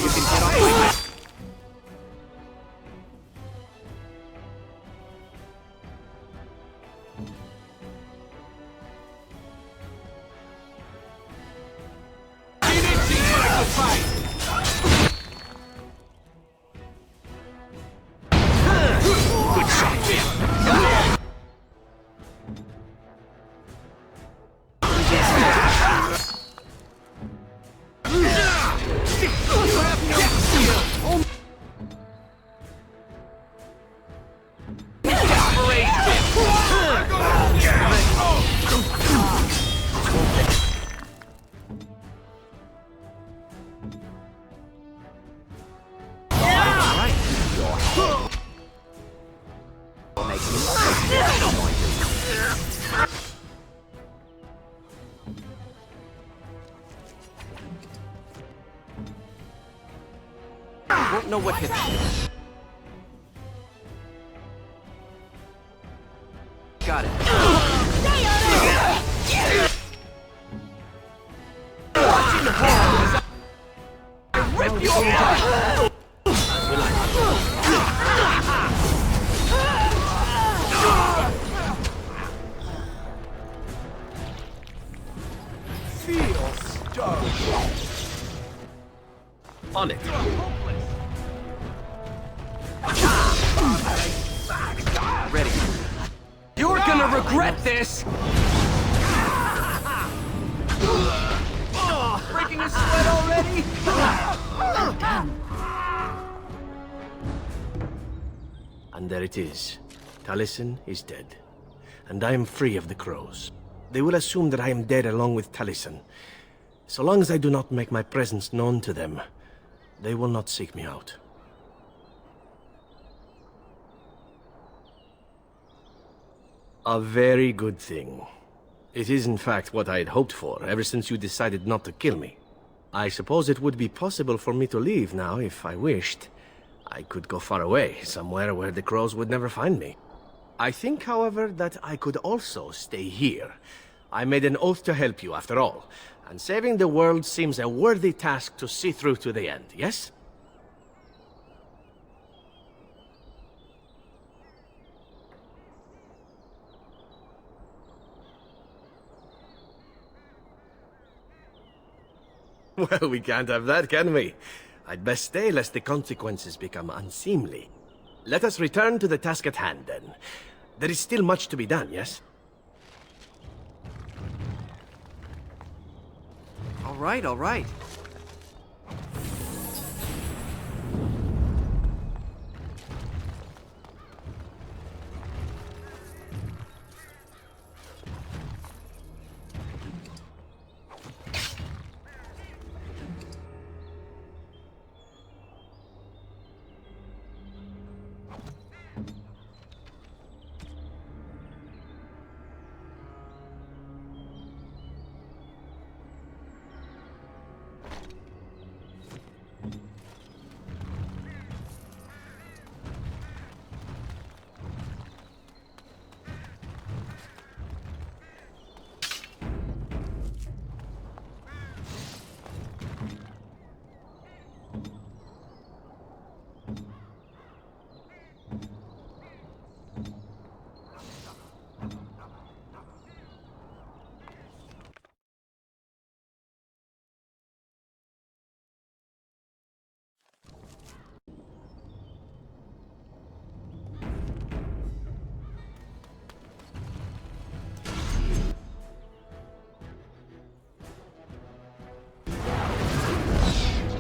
You can get off my back. Good shot. Won't know what hit me. Got it. Have your time. As will I. Feel stone. On it. Ready. You're gonna regret this! Breaking a sweat already? And there it is. Taliesin is dead. And I am free of the crows. They will assume that I am dead along with Taliesin. So long as I do not make my presence known to them, they will not seek me out. A very good thing. It is in fact what I had hoped for, ever since you decided not to kill me. I suppose it would be possible for me to leave now if I wished. I could go far away, somewhere where the crows would never find me. I think, however, that I could also stay here. I made an oath to help you, after all, and saving the world seems a worthy task to see through to the end, yes? Well, we can't have that, can we? I'd best stay lest the consequences become unseemly. Let us return to the task at hand, then. There is still much to be done, yes? All right, all right.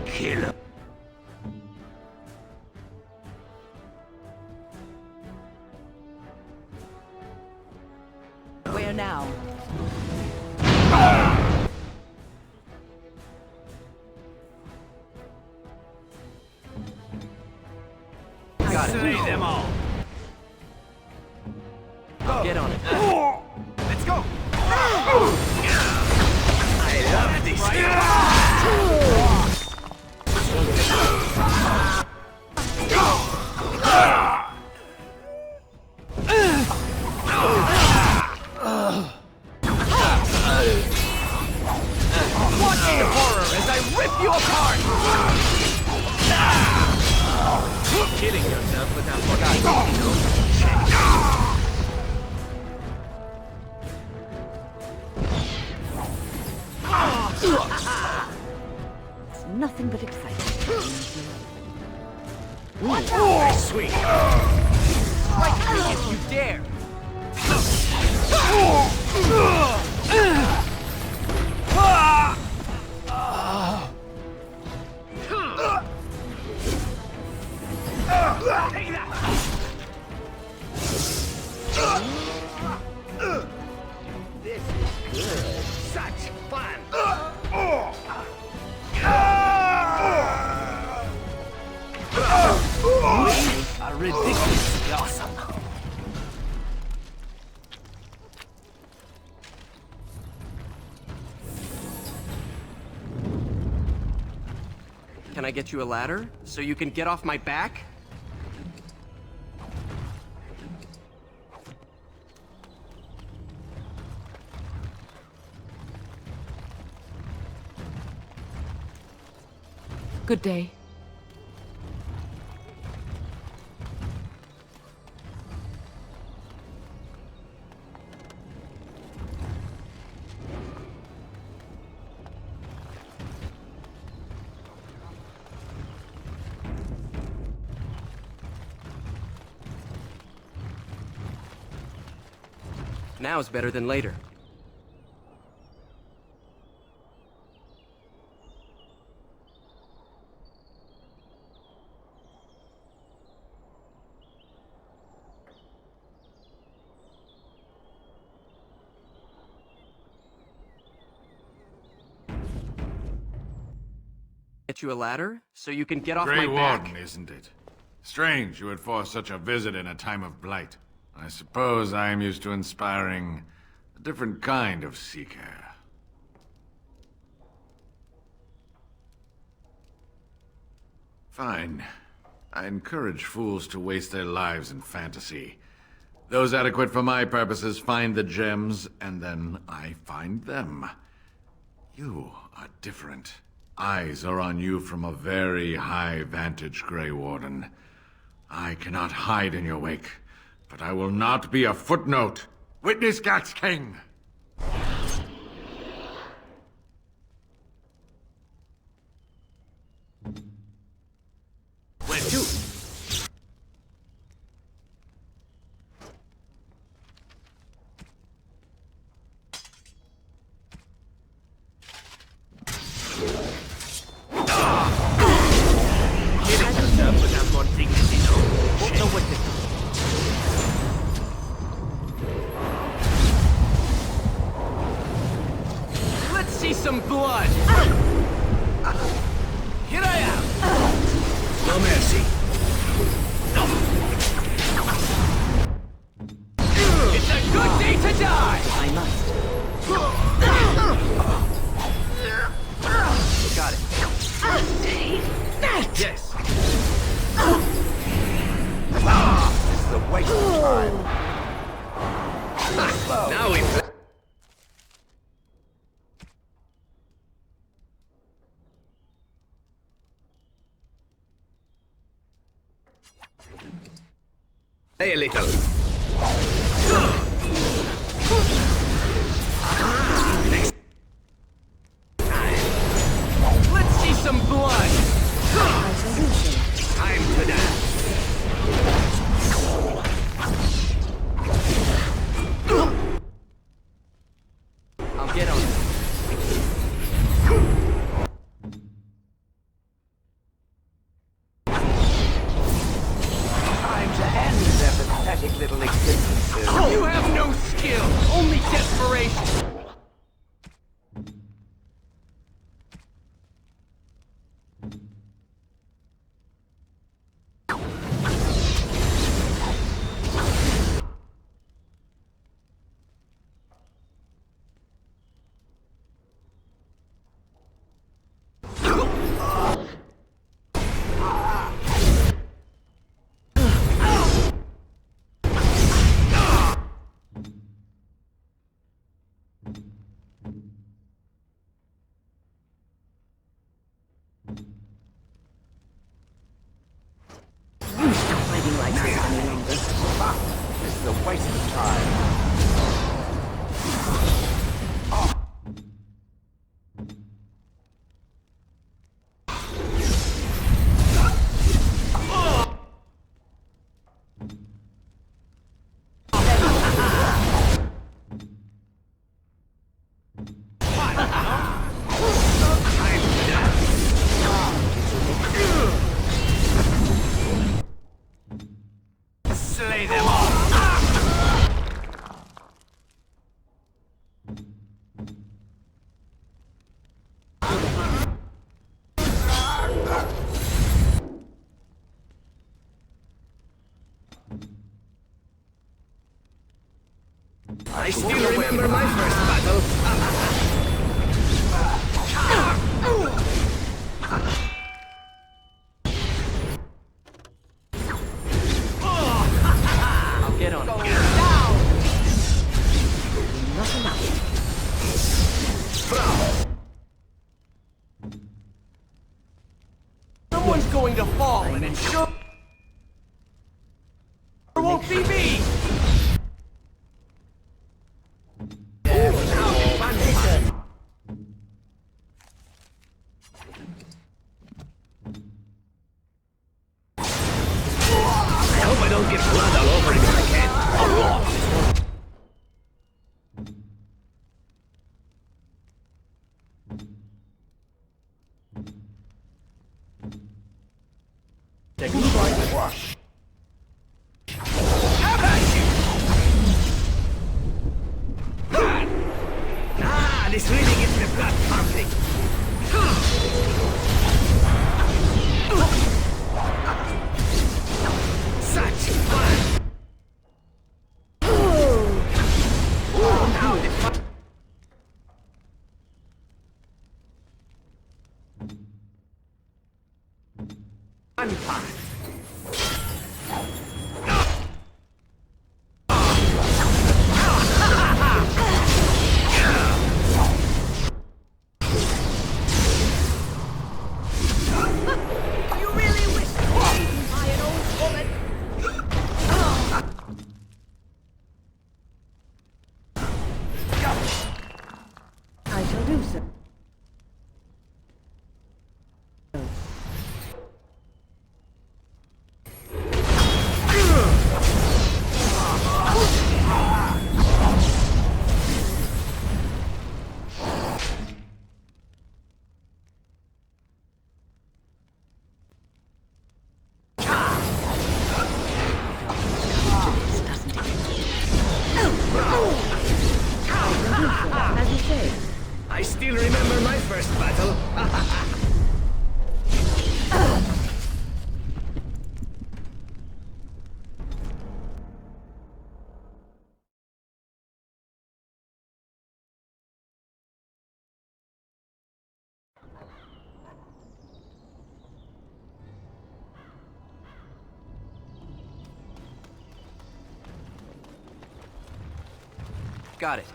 Kill him. Where now? Got it. Slay them all. I'll get on it. Let's go. I love this. Watch the horror as I rip you apart! Killing yourself without what I It's nothing but excitement. Very sweet. Strike me if you dare. Take that. This is good. Such fun. Are ridiculously awesome. Can I get you a ladder so you can get off my back? Good day. Now's better than later. Get you a ladder so you can get off Grey my back? Warden, isn't it? Strange you would force such a visit in a time of blight. I suppose I am used to inspiring a different kind of seeker. Fine. I encourage fools to waste their lives in fantasy. Those adequate for my purposes find the gems, and then I find them. You are different. Eyes are on you from a very high vantage, Grey Warden. I cannot hide in your wake, but I will not be a footnote. Witness Gax King! Where to? Let's see some blood! Here I am! No mercy. It's a good day to die! I must. Got it. Yes. This is a waste of time. Now we... Stay a little. Let's see some blood! Time to dance. I'll get on it. Time to end their pathetic little existences. You have no skill, only desperation. Fighting like this any longer. This is a waste of time. Slay them all! I still remember my first battle. I'll get on it. Nothing else. see me! I hope I don't get blood all over him if I can. Take a slight wash. How about you? Ah, this really gets the blood pumping. Such fun! Now the fun. Fun part. You really wish to be eaten by an old woman? I shall do so. As you say. I still remember my first battle. Got it.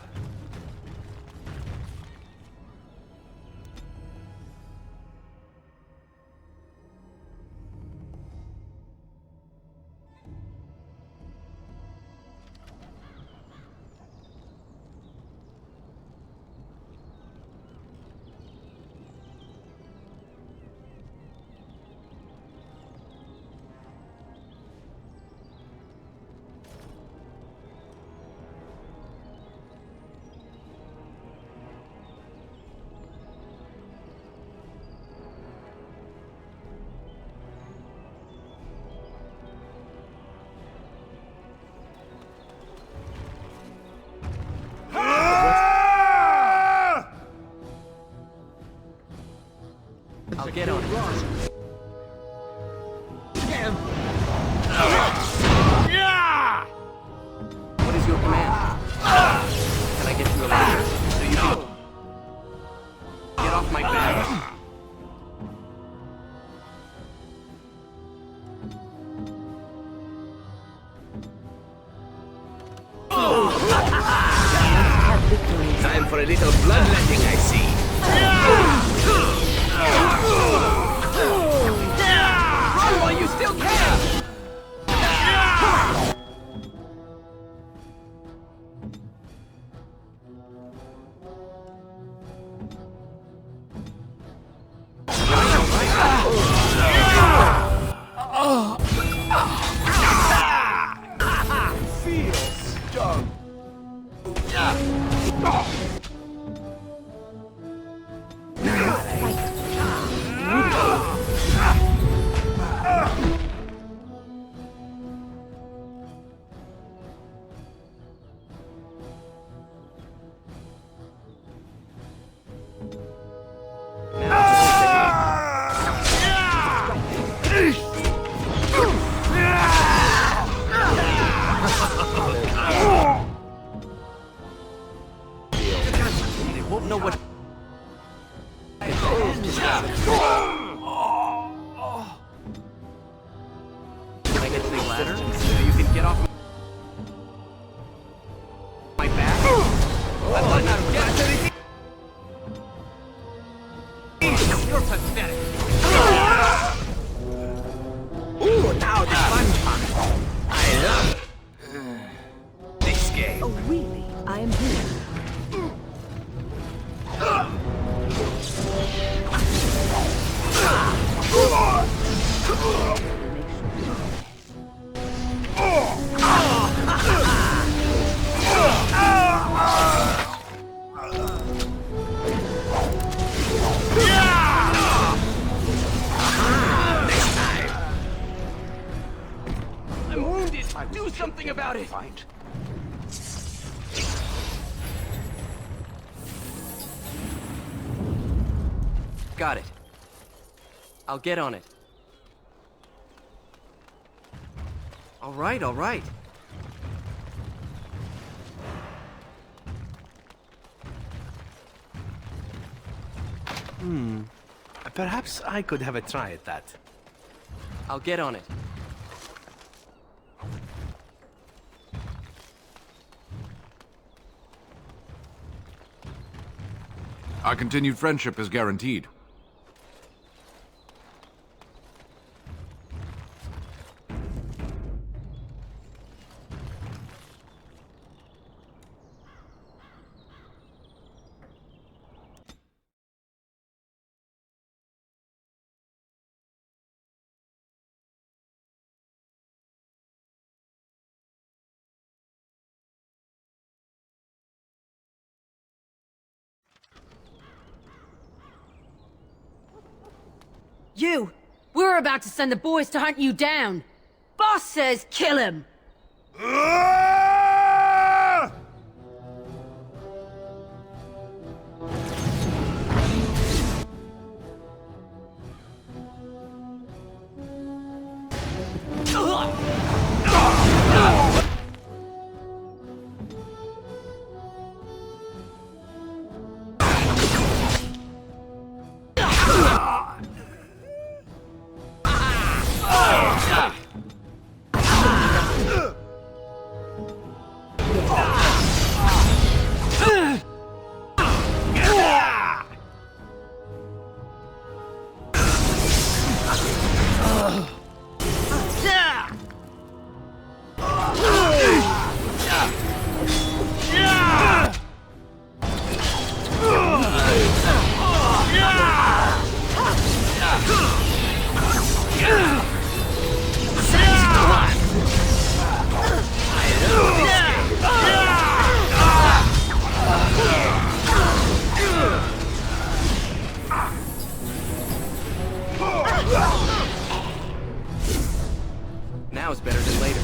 I'll get on it. Damn! What is your command? Can I get you a ladder? So you can get off my back? Time for a little bloodletting, I see. Run while you still can! Feel stung. Fight I am here. I'm wounded! Do something about it! Fight. Got it. I'll get on it. All right, all right. Perhaps I could have a try at that. I'll get on it. Our continued friendship is guaranteed. You! We're about to send the boys to hunt you down! Boss says kill him! Now is better than later.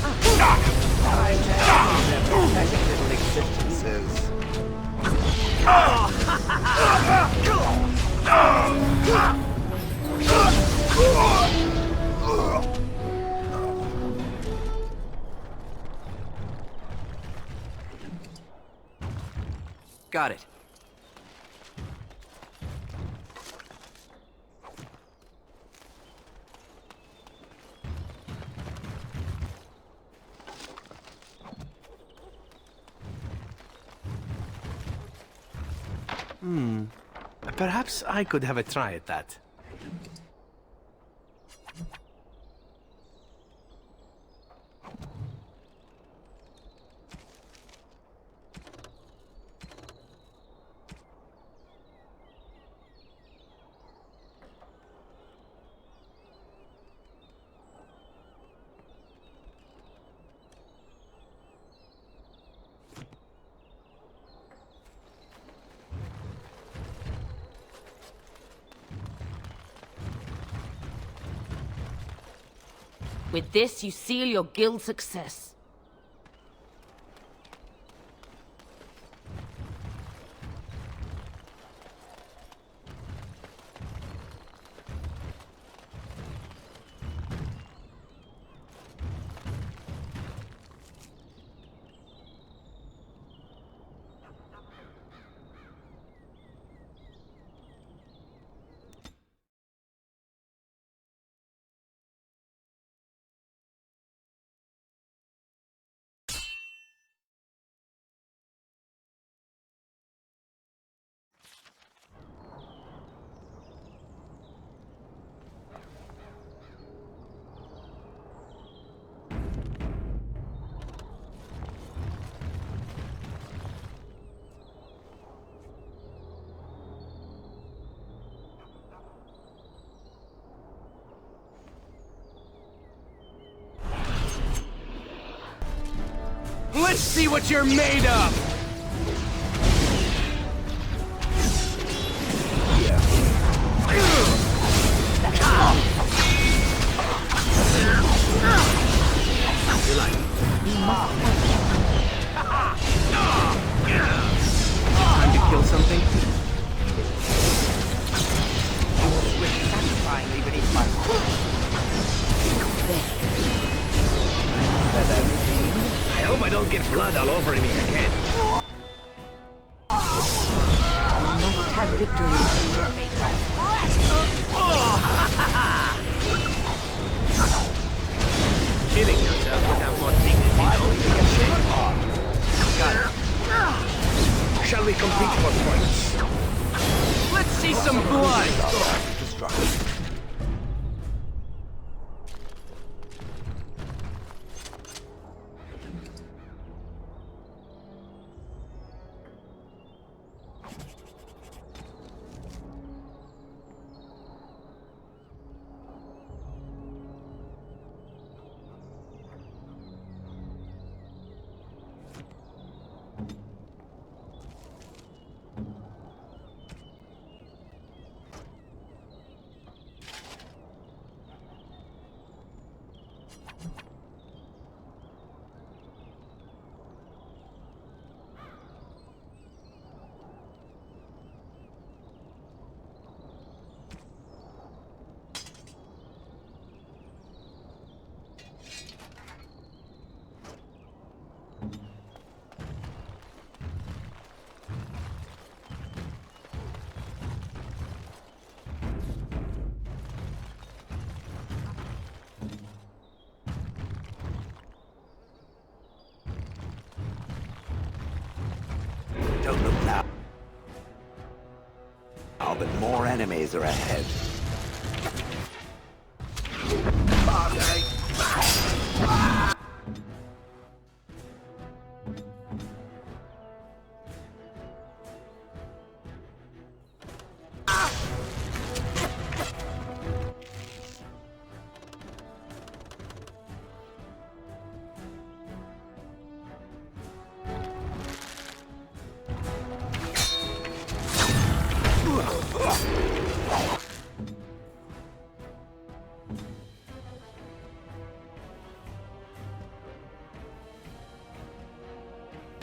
Little existences. Got it. Perhaps I could have a try at that. With this, you seal your guild's success. Let's see what you're made of! You like time to kill something? With satisfying me beneath my I hope I don't get blood all over me again. Must have victory. Killing yourself would have more dignity, though. Got it. Shall we compete for points? Let's see some blood! Don't look now. Oh, but more enemies are ahead.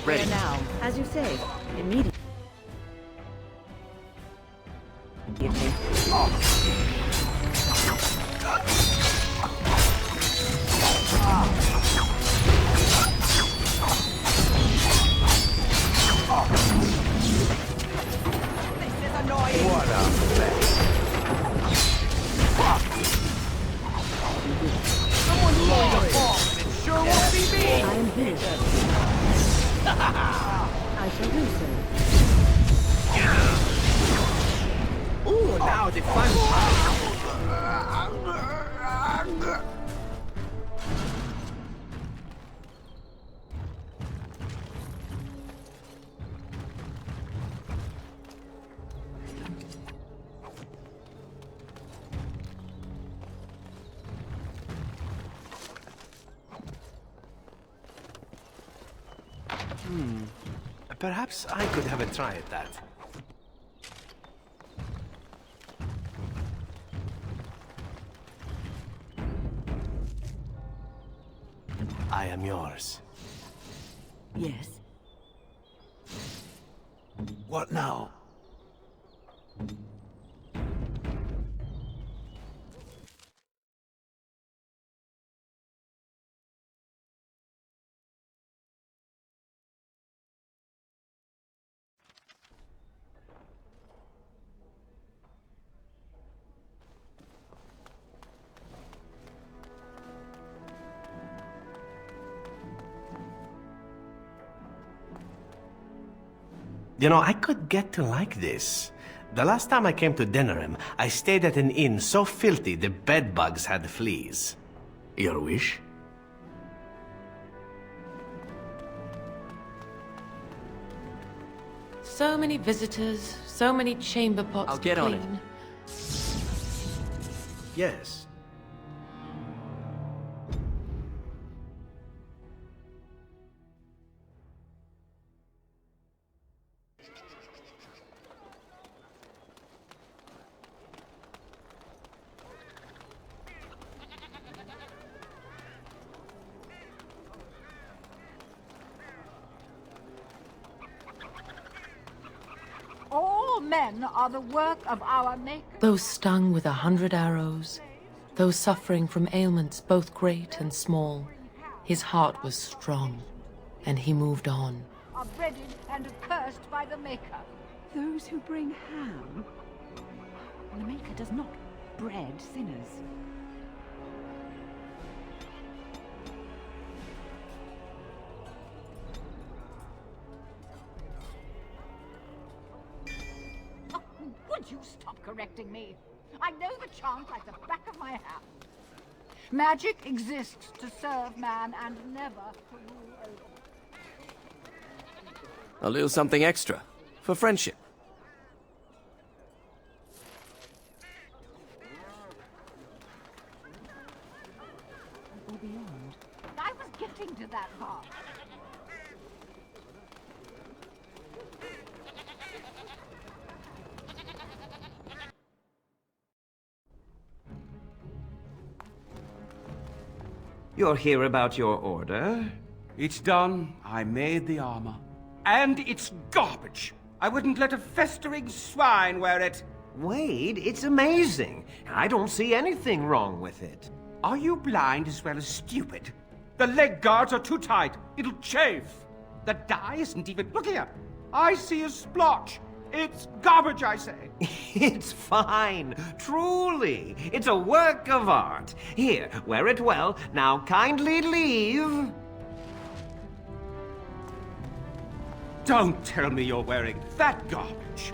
Ready now. As you say, immediately. What a mess. Someone's going to fall, and it sure won't be me! I am here. I shall do so. Ooh, now the fun part. Perhaps I could have a try at that. I am yours. Yes. What now? You know, I could get to like this. The last time I came to Denerim, I stayed at an inn so filthy the bedbugs had fleas. Your wish? So many visitors, so many chamber pots I'll to get on clean. Yes. men are the work of our Maker. Those stung with 100 arrows, those suffering from ailments both great and small, his heart was strong, and he moved on. Are breaded and accursed by the Maker. Those who bring ham. The Maker does not bread sinners. Oh, would you stop correcting me? I know the chant like the back of my hand. Magic exists to serve man and never to rule over. A little something extra. For friendship. Or beyond. I was getting to that part. You're here about your order? It's done. I made the armor. And it's garbage. I wouldn't let a festering swine wear it. Wade, it's amazing. I don't see anything wrong with it. Are you blind as well as stupid? The leg guards are too tight. It'll chafe. The dye isn't even... Look here. I see a splotch. It's garbage, I say. It's fine. Truly. It's a work of art. Here, wear it well. Now kindly leave. Don't tell me you're wearing that garbage.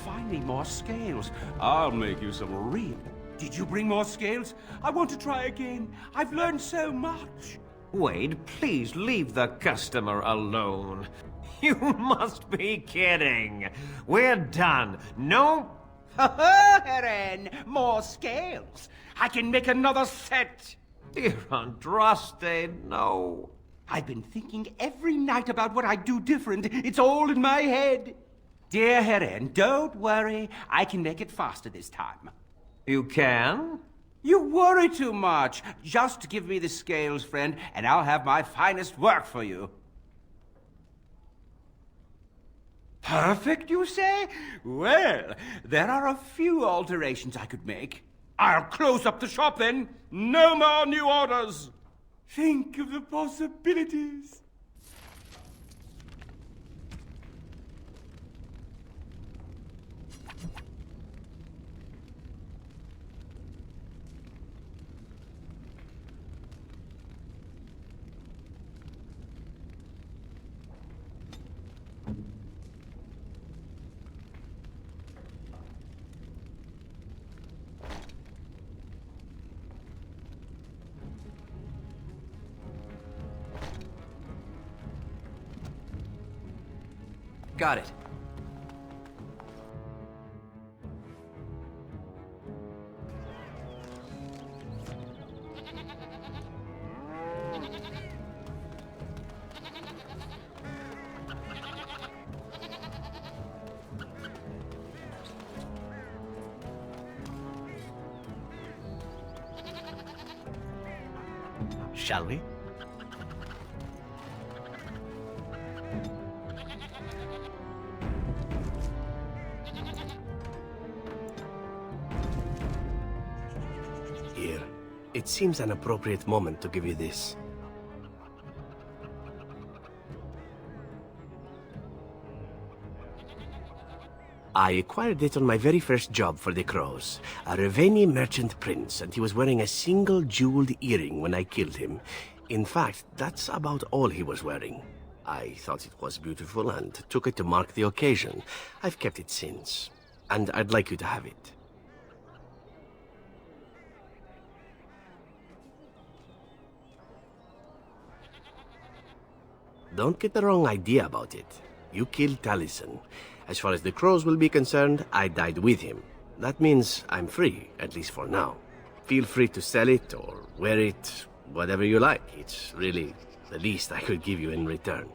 Find me more scales. I'll make you some real... Did you bring more scales? I want to try again. I've learned so much. Wade, please leave the customer alone. You must be kidding. We're done. No... Heren, more scales. I can make another set. Dear Andraste, no. I've been thinking every night about what I'd do different. It's all in my head. Dear Heren, don't worry. I can make it faster this time. You can? You worry too much. Just give me the scales, friend, and I'll have my finest work for you. Perfect, you say? Well, there are a few alterations I could make. I'll close up the shop then. No more new orders. Think of the possibilities. Got it. Shall we? Here. It seems an appropriate moment to give you this. I acquired it on my very first job for the Crows. A Reveni merchant prince, and he was wearing a single jeweled earring when I killed him. In fact, that's about all he was wearing. I thought it was beautiful and took it to mark the occasion. I've kept it since, and I'd like you to have it. Don't get the wrong idea about it. You killed Taliesin. As far as the Crows will be concerned, I died with him. That means I'm free, at least for now. Feel free to sell it or wear it, whatever you like. It's really the least I could give you in return.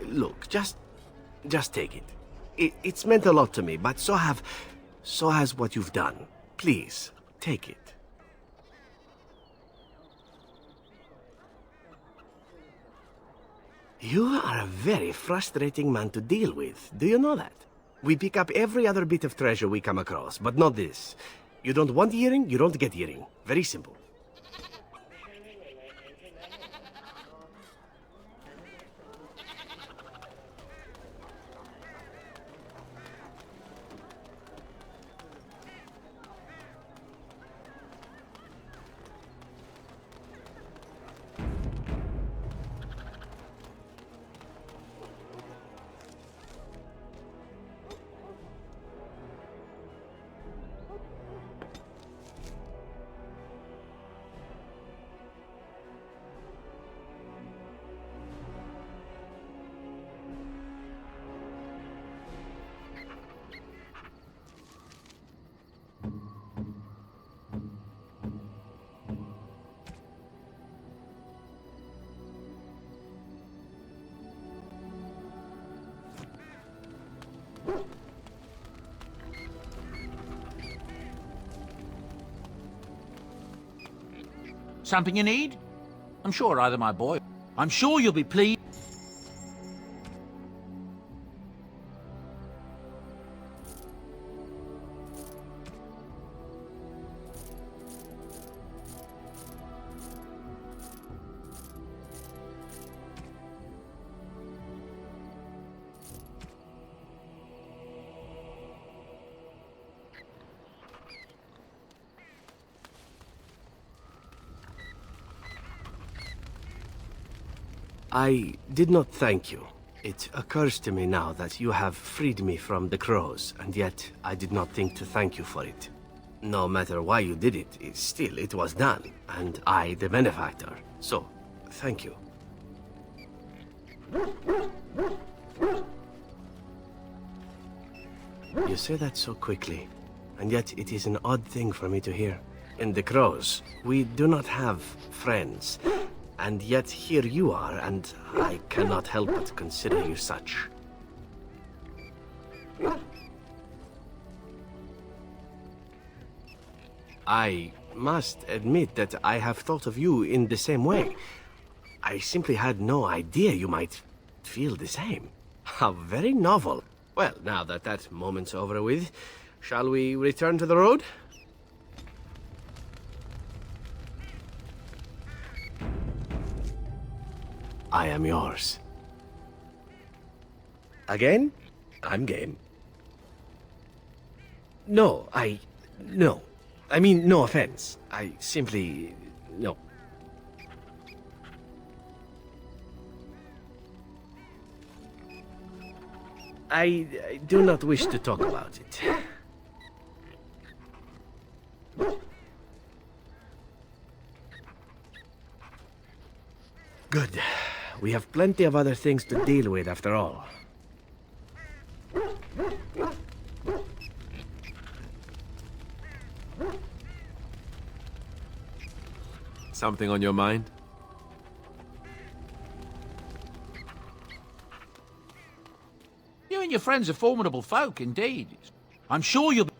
Look, just take it. It's meant a lot to me, but so has what you've done. Please, take it. You are a very frustrating man to deal with. Do you know that? We pick up every other bit of treasure we come across, but not this. You don't want earring, you don't get earring. Very simple. Something you need? I'm sure either my boy... I'm sure you'll be pleased. I did not thank you. It occurs to me now that you have freed me from the crows, and yet I did not think to thank you for it. No matter why you did it, still it was done, and I the benefactor. So, thank you. You say that so quickly, and yet it is an odd thing for me to hear. In the crows, we do not have friends. And yet here you are, and I cannot help but consider you such. I must admit that I have thought of you in the same way. I simply had no idea you might feel the same. How very novel. Well, now that that moment's over with, shall we return to the road? I am yours. Again? I'm game. No. I mean, no offense. I simply... no. I do not wish to talk about it. Good. We have plenty of other things to deal with after all. Something on your mind? You and your friends are formidable folk, indeed. I'm sure you'll be...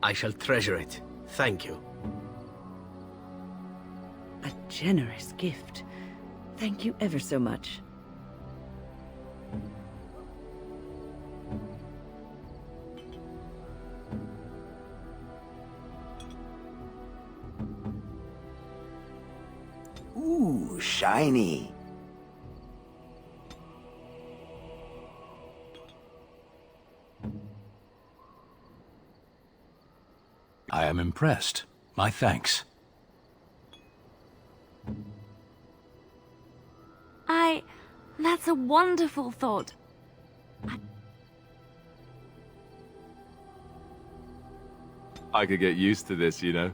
I shall treasure it. Thank you. A generous gift. Thank you ever so much. Ooh, shiny. I am impressed. My thanks. That's a wonderful thought. I could get used to this, you know.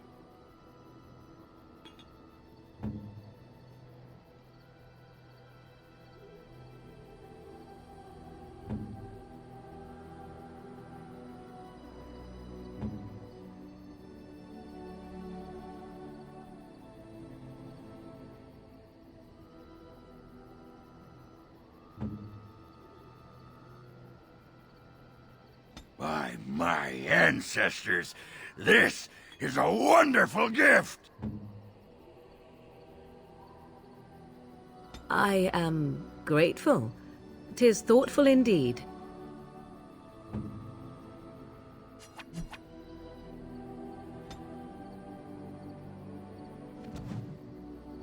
By my ancestors, this is a wonderful gift! I am grateful. 'Tis thoughtful indeed.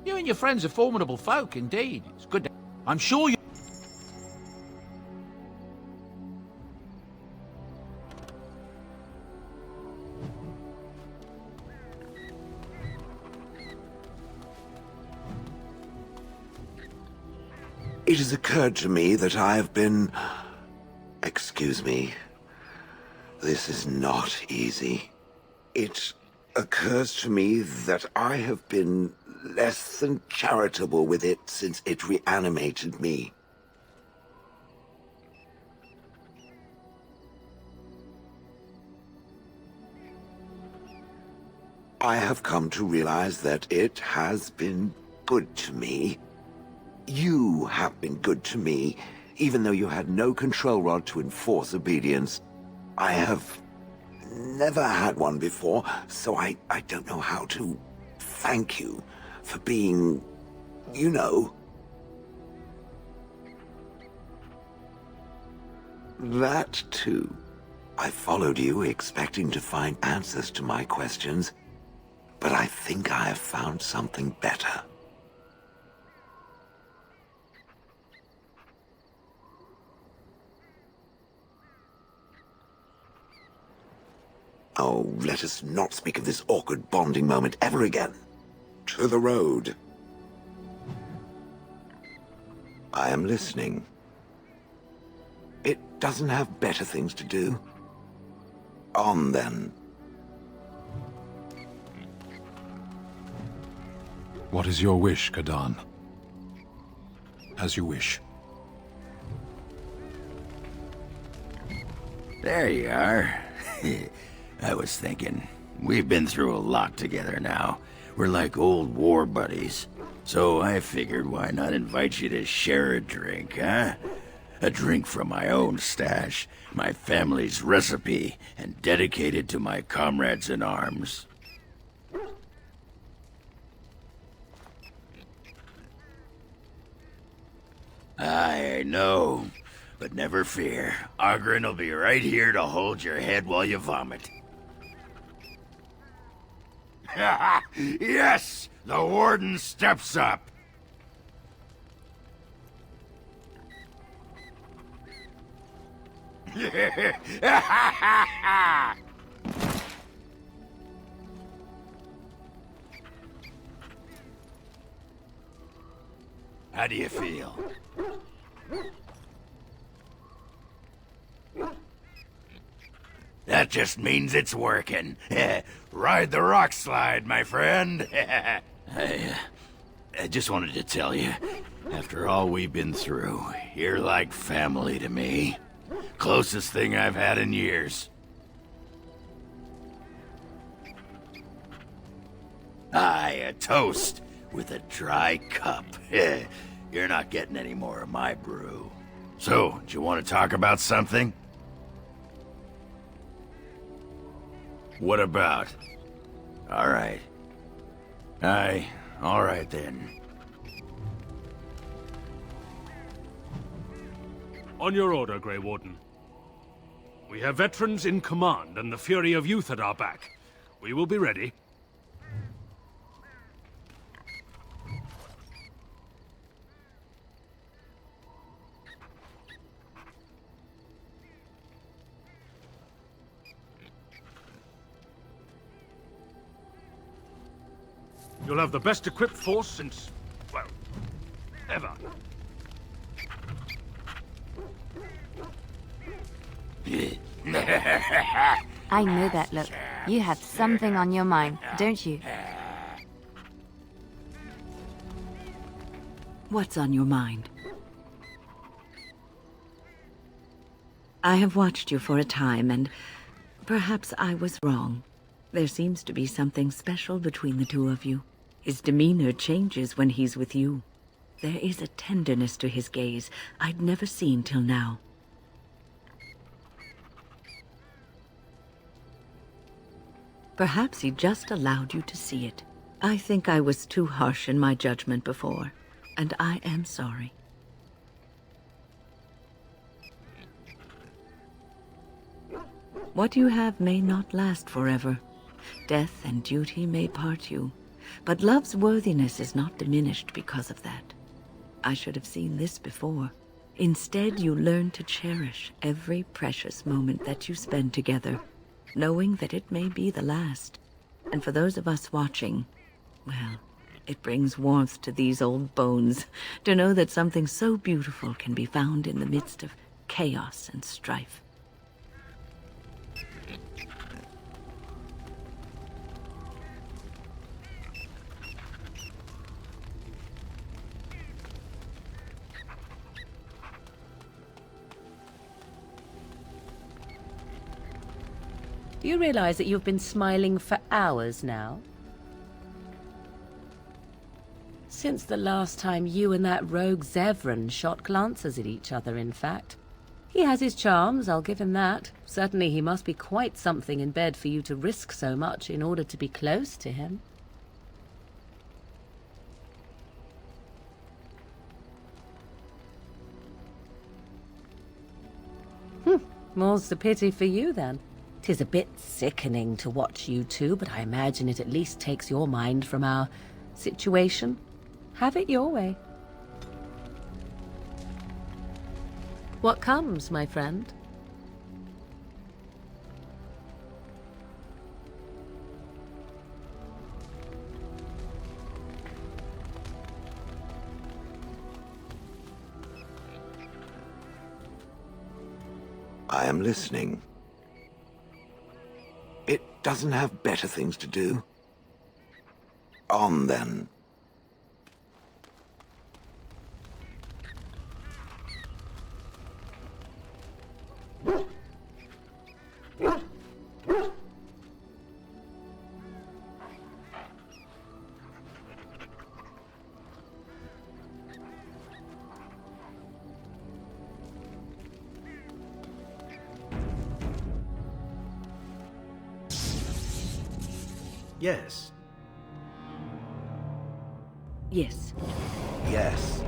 You and your friends are formidable folk, indeed. It's good to... I'm sure you... It has occurred to me that I have been... Excuse me. This is not easy. It occurs to me that I have been less than charitable with it since it reanimated me. I have come to realize that it has been good to me. You have been good to me, even though you had no control rod to enforce obedience. I have never had one before, so I don't know how to thank you for being, you know. That too. I followed you, expecting to find answers to my questions, but I think I have found something better. Oh, let us not speak of this awkward bonding moment ever again. To the road. I am listening. It doesn't have better things to do. On, then. What is your wish, Kadan? As you wish. There you are. I was thinking, we've been through a lot together now. We're like old war buddies. So I figured why not invite you to share a drink, huh? A drink from my own stash, my family's recipe, and dedicated to my comrades in arms. I know, but never fear. Ogren will be right here to hold your head while you vomit. Yes! The warden steps up! How do you feel? That just means it's working. Ride the rock slide, my friend. I just wanted to tell you, after all we've been through, you're like family to me. Closest thing I've had in years. Aye, a toast with a dry cup. You're not getting any more of my brew. So, do you want to talk about something? What about? All right. All right then. On your order, Grey Warden. We have veterans in command and the fury of youth at our back. We will be ready. You'll have the best equipped force since, well, ever. I know that look. You have something on your mind, don't you? What's on your mind? I have watched you for a time, and perhaps I was wrong. There seems to be something special between the two of you. His demeanor changes when he's with you. There is a tenderness to his gaze I'd never seen till now. Perhaps he just allowed you to see it. I think I was too harsh in my judgment before, and I am sorry. What you have may not last forever. Death and duty may part you, but love's worthiness is not diminished because of that. I should have seen this before. Instead, you learn to cherish every precious moment that you spend together, knowing that it may be the last. And for those of us watching, well, it brings warmth to these old bones to know that something so beautiful can be found in the midst of chaos and strife. Do you realize that you've been smiling for hours now? Since the last time you and that rogue Zevran shot glances at each other, in fact. He has his charms, I'll give him that. Certainly he must be quite something in bed for you to risk so much in order to be close to him. More's the pity for you, then. 'Tis a bit sickening to watch you two, but I imagine it at least takes your mind from our situation. Have it your way. What comes, my friend? I am listening. It doesn't have better things to do. On, then. Yes. Yes. Yes.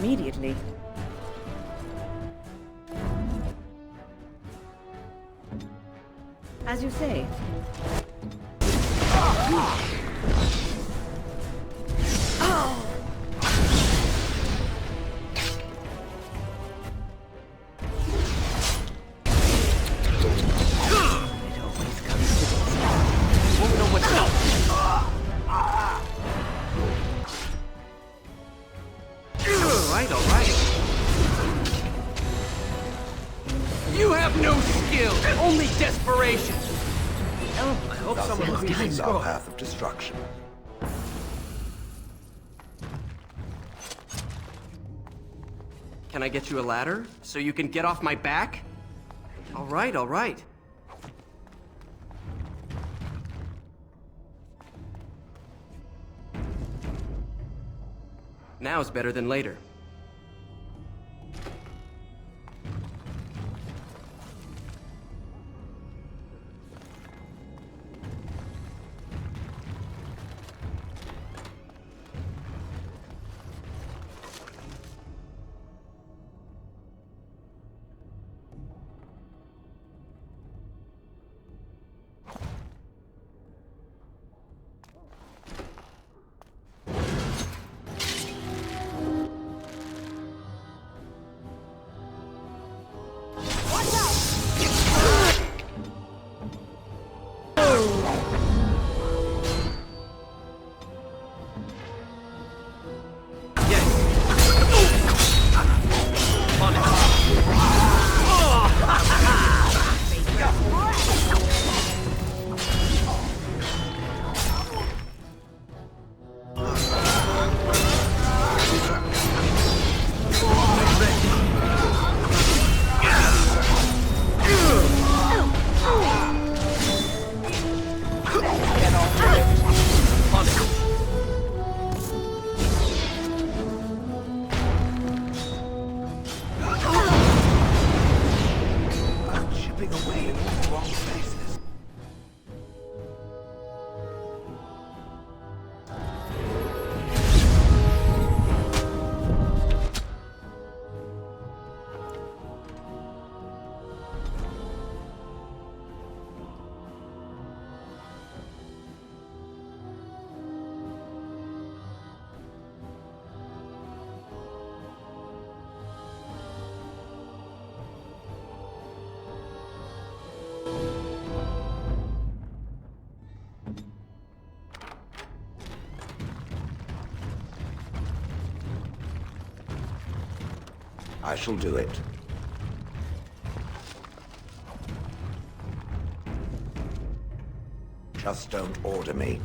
immediately. As you say. You have no skill, only desperation. I hope someone reads our path of destruction. Can I get you a ladder so you can get off my back? All right, all right. Now's better than later. I shall do it. Just don't order me.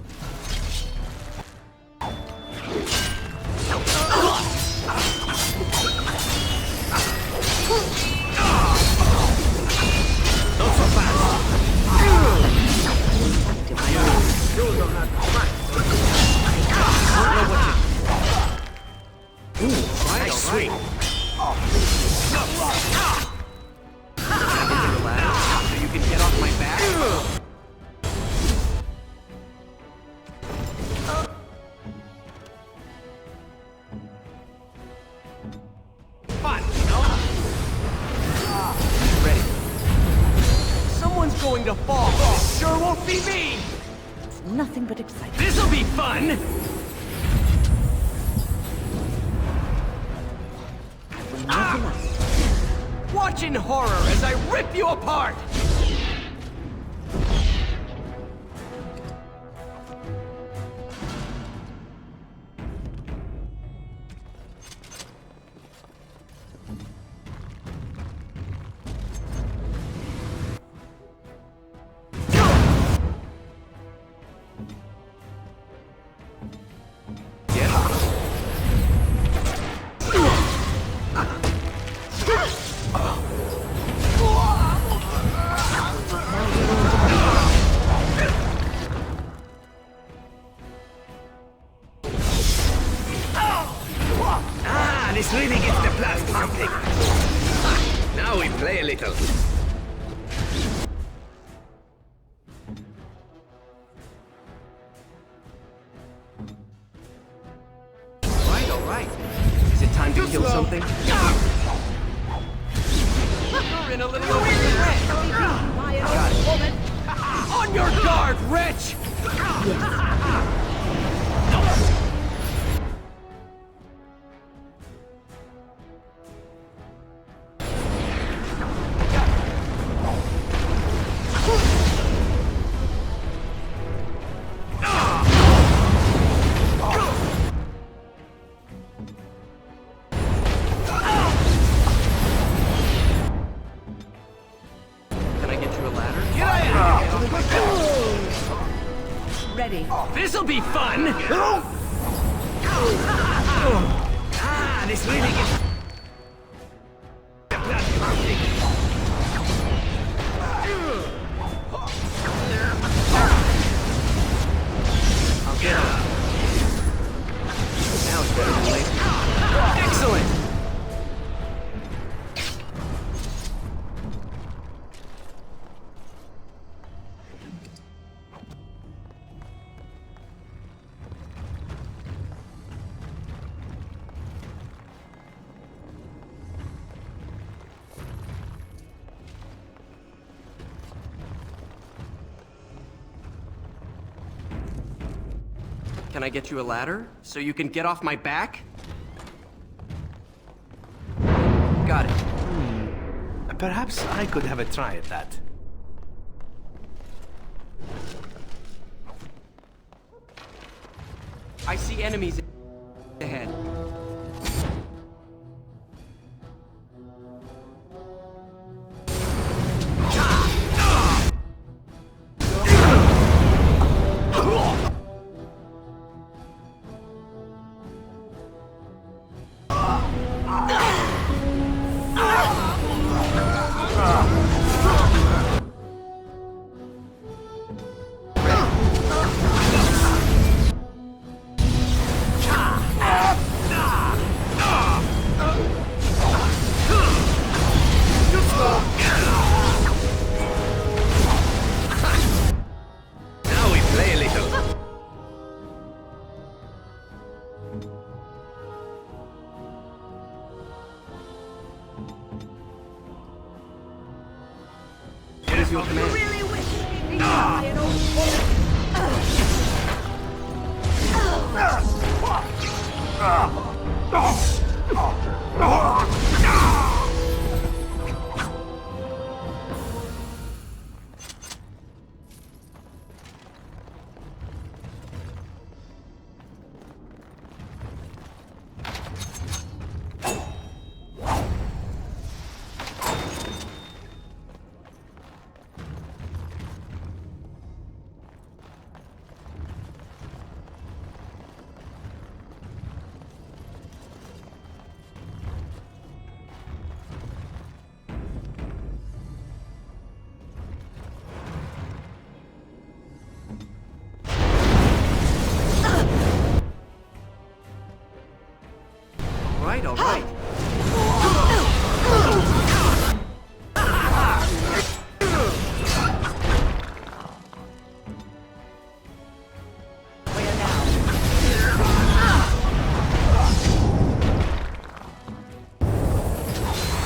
Not so fast. Still don't have to fight. Don't know what to... Ooh, nice swing. Relax, so you can get off my back. Fun, you know? Ready. Someone's going to fall. It sure won't be me. It's nothing but excitement. This'll be fun. Watch in horror as I rip you apart! time to kill something? You're in a little over your head. Got it. On your guard, wretch! Ready. This'll be fun! This really gets... I'll get him. Now it's better than later. Excellent! Can I get you a ladder so you can get off my back? Got it. Perhaps I could have a try at that. I see enemies ahead. Your command. Really wish you'd by an old All right.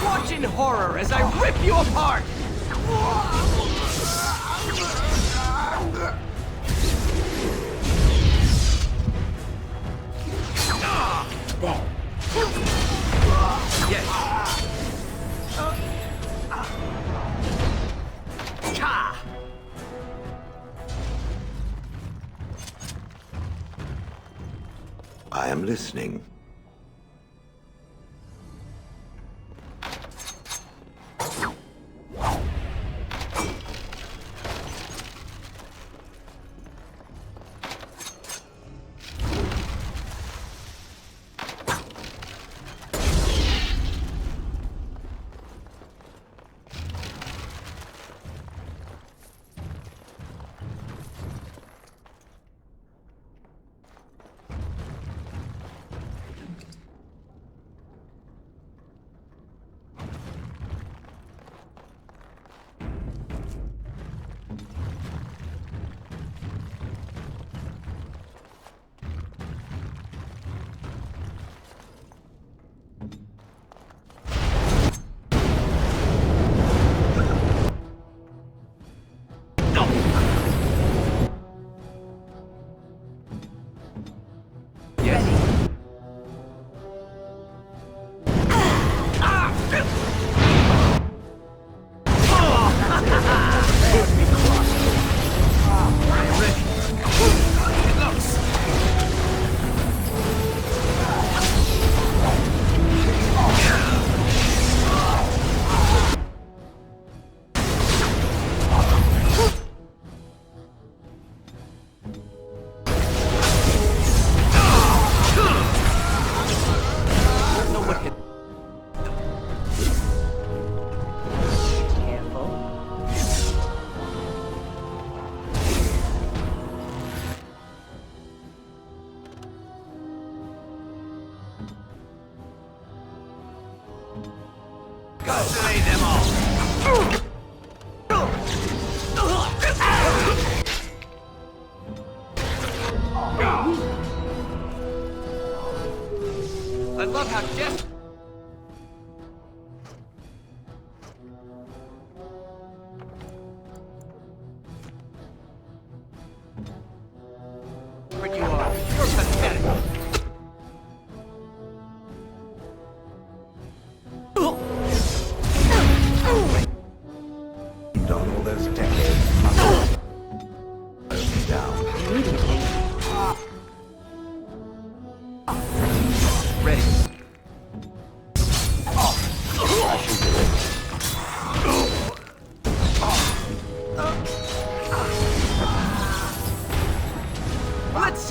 Watch in horror as I rip you apart! There. Yes. I am listening.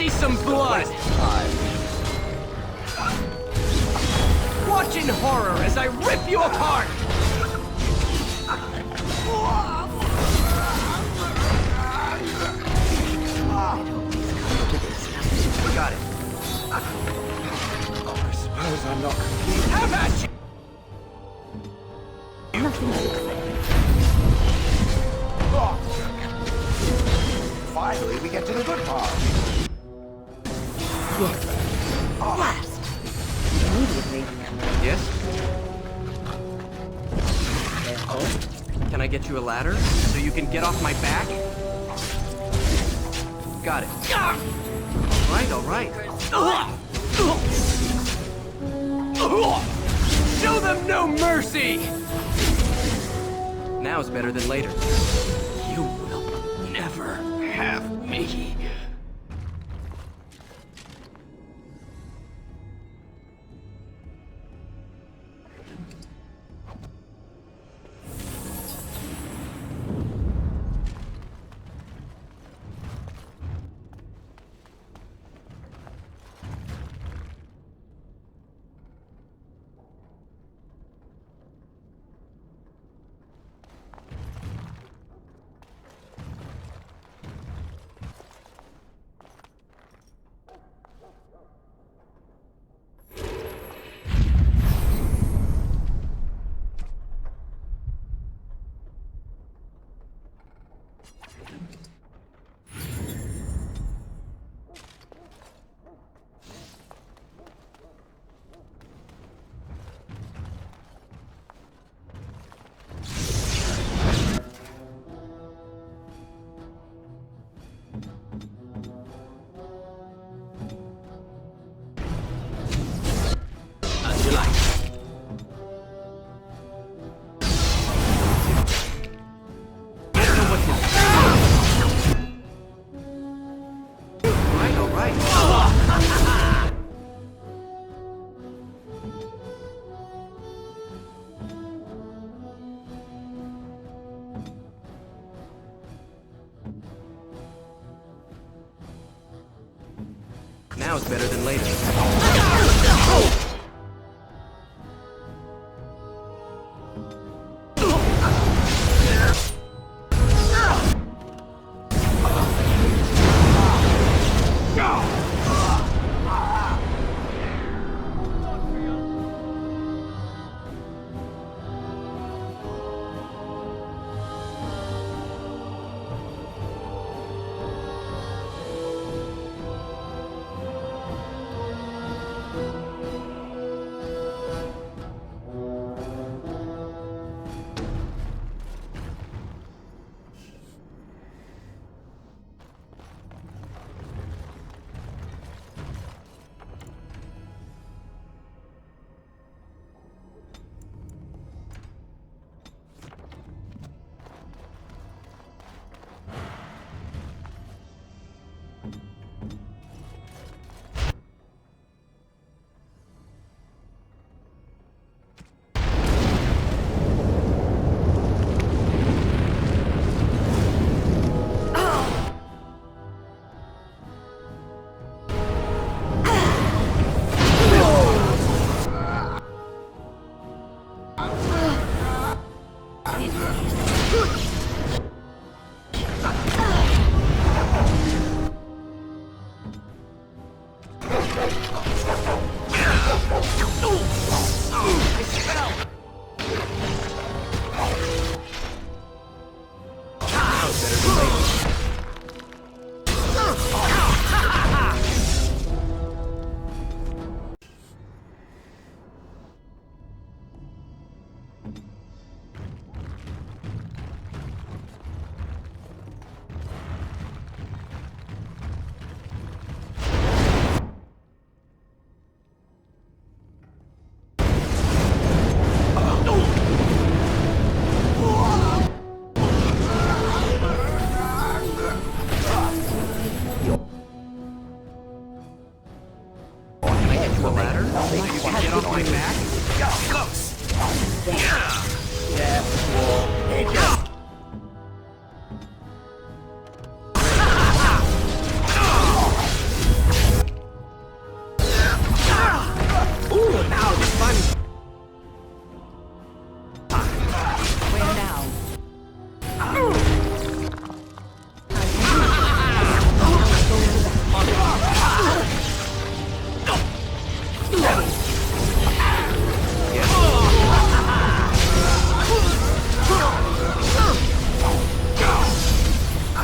see some blood! Watch in horror as I rip you apart! Got it. I suppose I'm not complete. Have at you! Finally, we get to the good part. Blast! Immediately. Yes? Careful. Can I get you a ladder so you can get off my back? Got it. All right. Show them no mercy! Now's better than later. You will never have me. Now's better than later.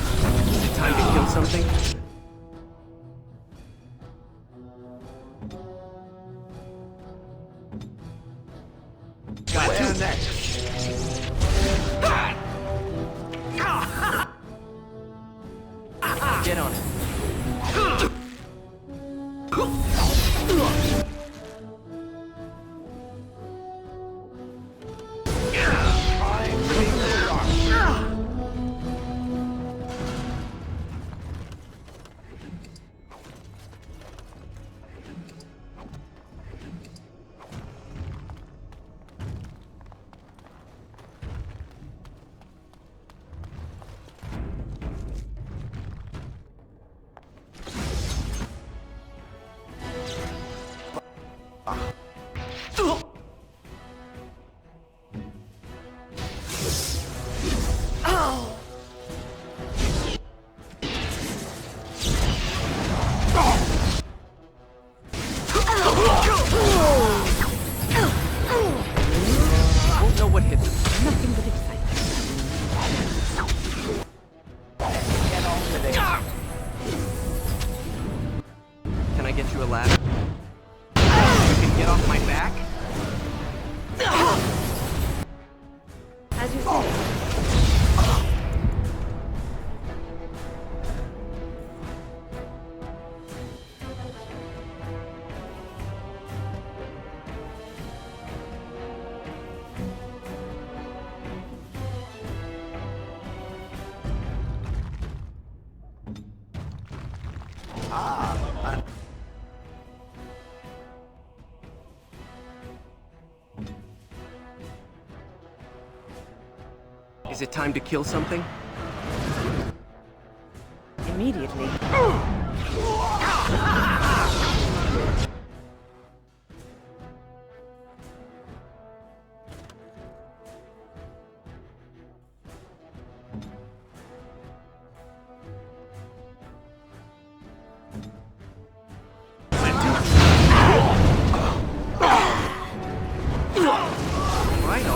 Is it time to kill something? Where next? Get on it. Won't know what hit them. Nothing but excitement. Get off of there. Can I get you a ladder? You can get off my back? As you say. Is it time to kill something? Immediately. All right.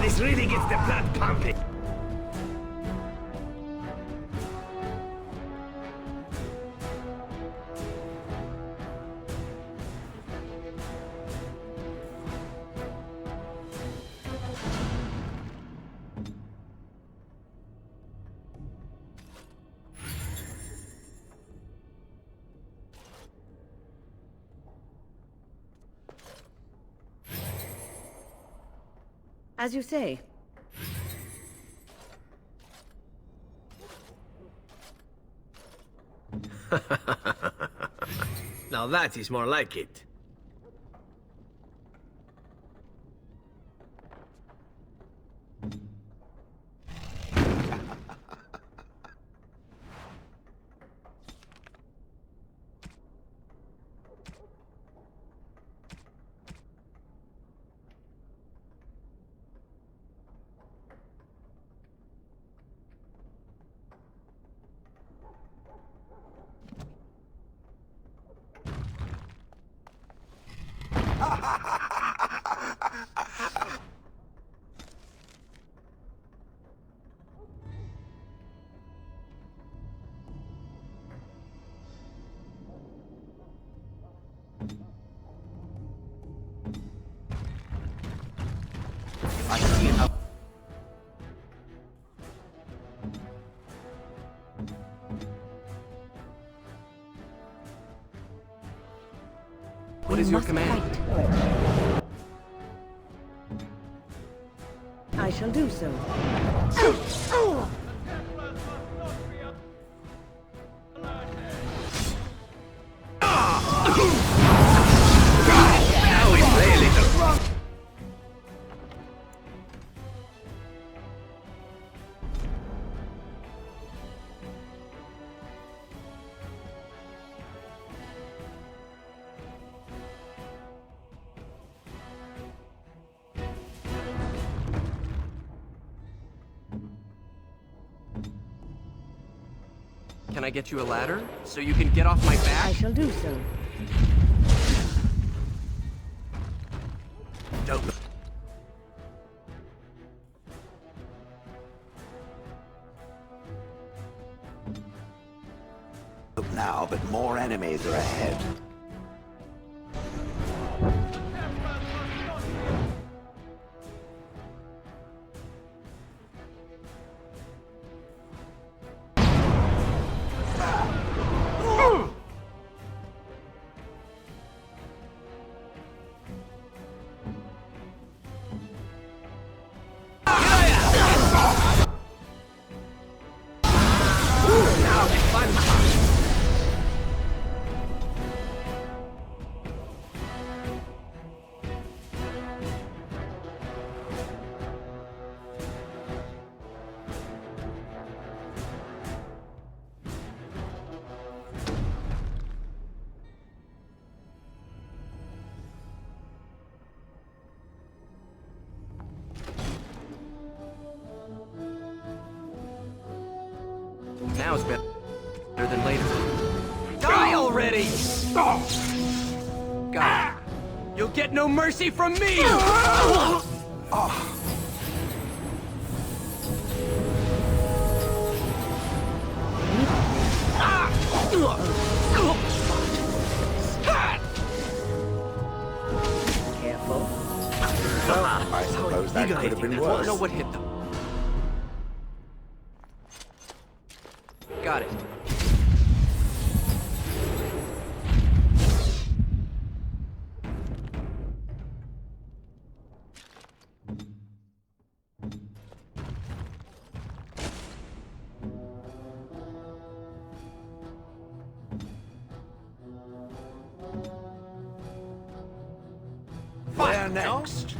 This really gets the blood pumping. As you say. Now that is more like it. I see how. What is your command? Fight. I shall do so. Now we play a little. Can I get you a ladder so you can get off my back? I shall do so. Don't. Look now, but more enemies are ahead. Now it's better than later. Die already! God, you'll get no mercy from me! Careful. I suppose that could have been I worse. don't know what hit them. Got it. Where next?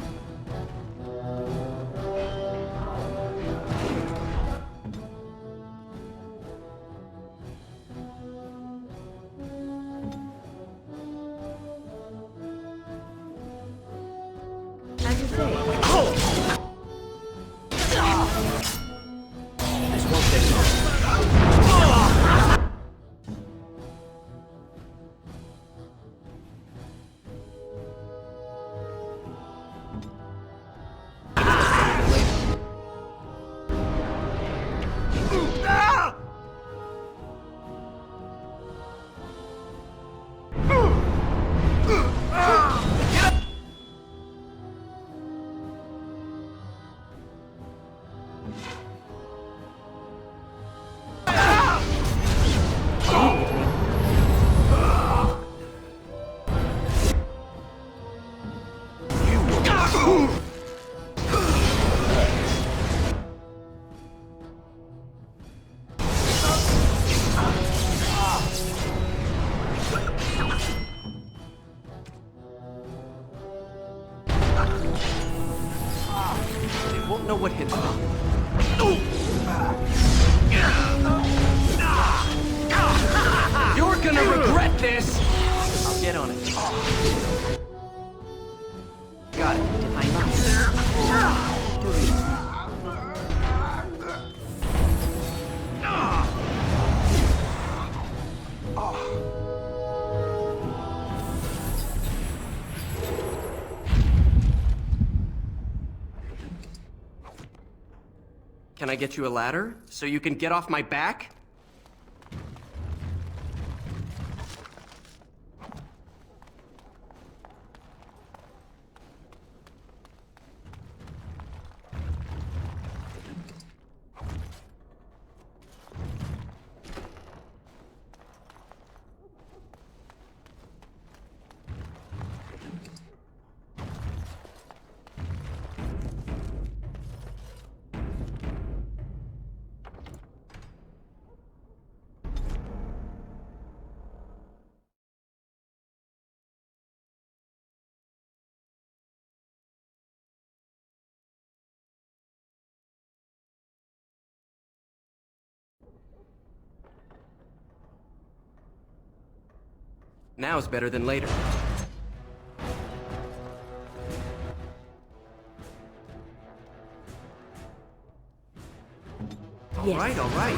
As you say. This won't take long. They won't know what hit them. You're gonna regret this! I'll get on it. Got it. To find out. Can I get you a ladder so you can get off my back? Now's better than later. Yes. All right, all right.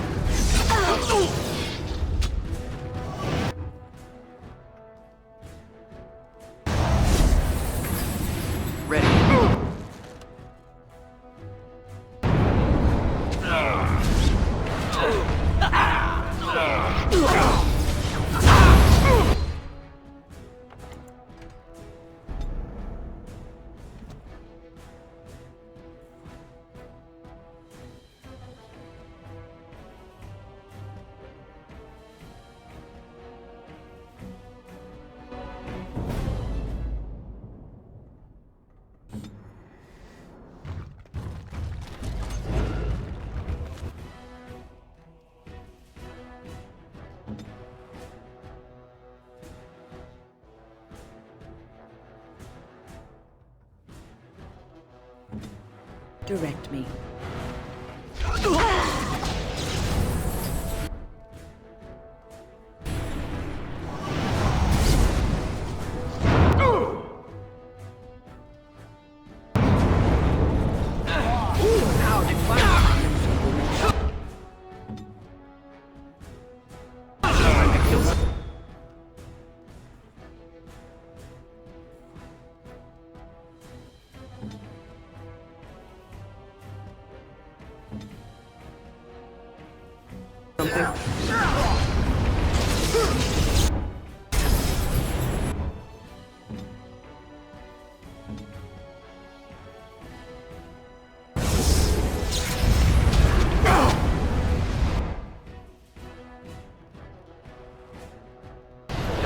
Ready. Direct me.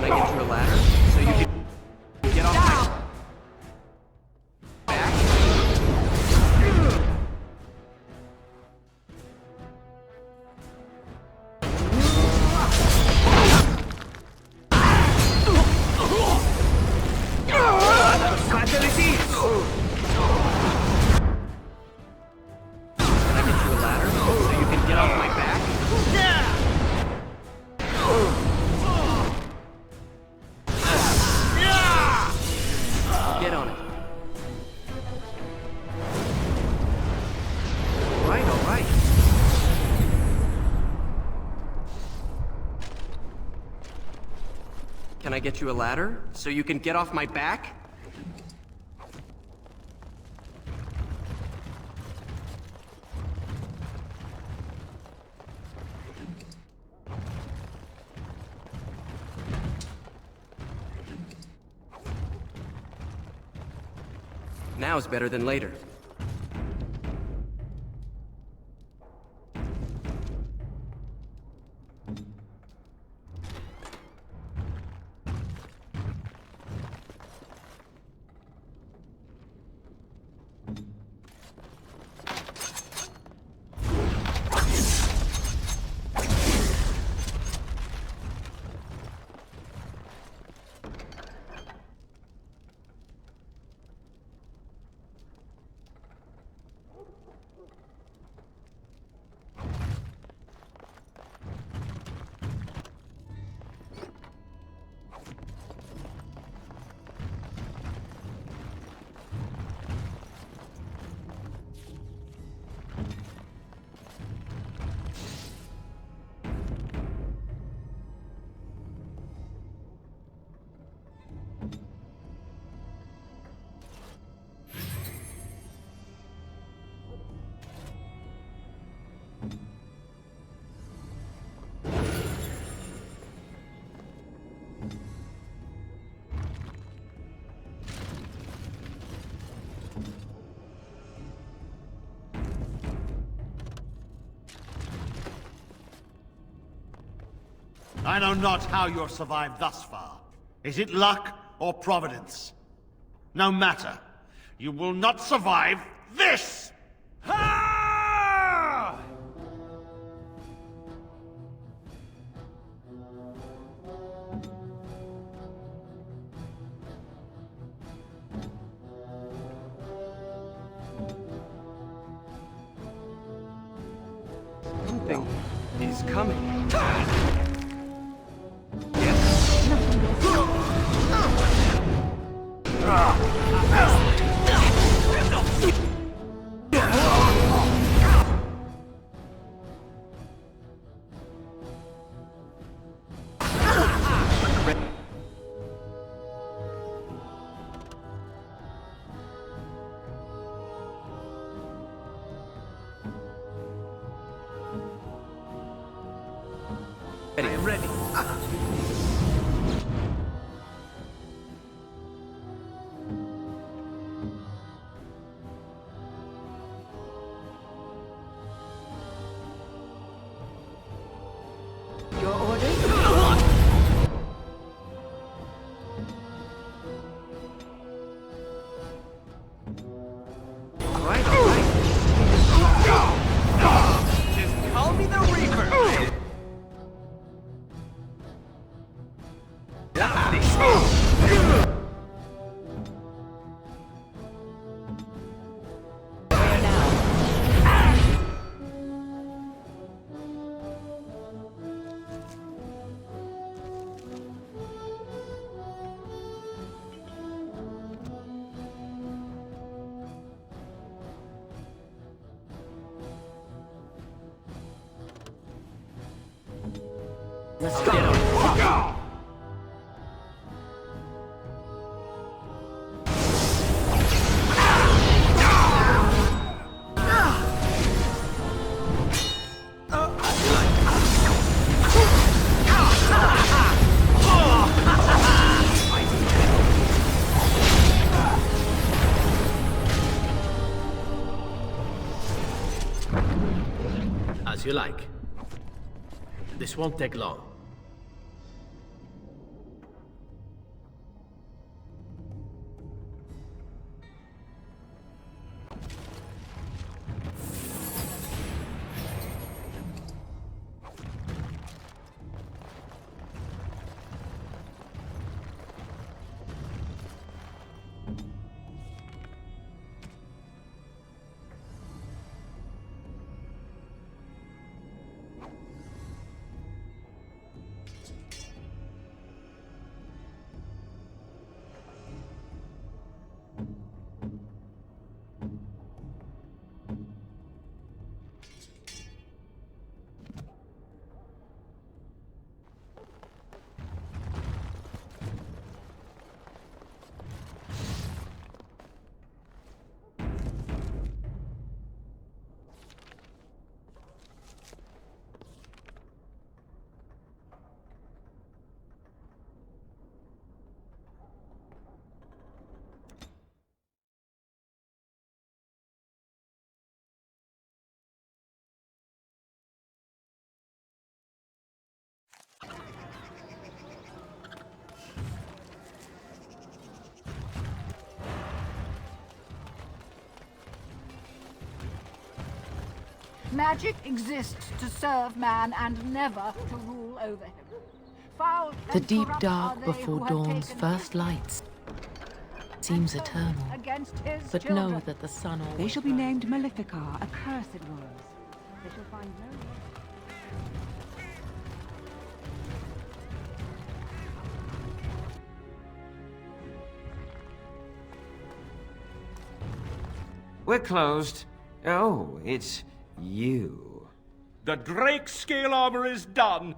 Can I get you a ladder so you can get off my back? Can I get you a ladder so you can get off my back? Get on it. All right, all right. Can I get you a ladder so you can get off my back? Now's better than later. I know not how you have survived thus far. Is it luck or providence? No matter. You will not survive this! Ha! Something is coming. Yes. I am ready. Your orders? All right. Just call me the Reaper. Let's go. As you like. This won't take long. Magic exists to serve man and never to rule over him. Foul The and deep corrupt dark are they before who have dawn's taken first his lights seems eternal. against his But children. know that the sun always They shall be named Maleficar, accursed ones. They shall find no... We're closed. Oh, it's you. The Drake scale armor is done.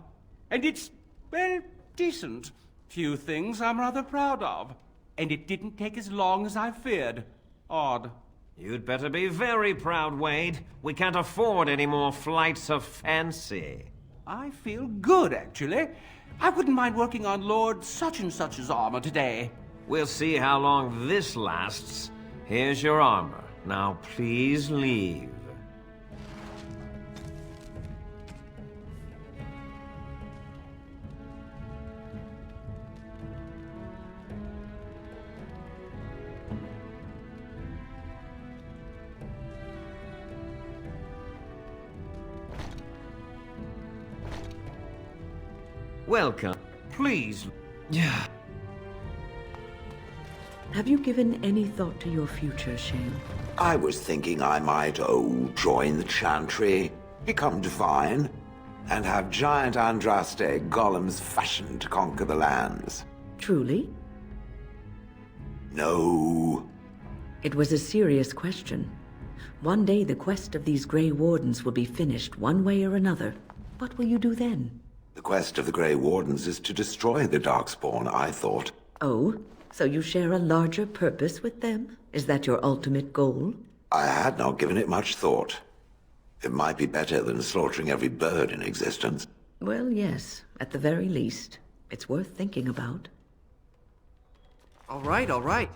And it's, well, decent. Few things I'm rather proud of. And it didn't take as long as I feared. Odd. You'd better be very proud, Wade. We can't afford any more flights of fancy. I feel good, actually. I wouldn't mind working on Lord such-and-such's armor today. We'll see how long this lasts. Here's your armor. Now please leave. Welcome. Please. Yeah. Have you given any thought to your future, Shane? I was thinking I might, join the Chantry, become divine, and have giant Andraste golems fashioned to conquer the lands. Truly? No. It was a serious question. One day the quest of these Grey Wardens will be finished one way or another. What will you do then? The quest of the Grey Wardens is to destroy the Darkspawn, I thought. Oh, so you share a larger purpose with them? Is that your ultimate goal? I had not given it much thought. It might be better than slaughtering every bird in existence. Well, yes, at the very least. It's worth thinking about. All right, all right.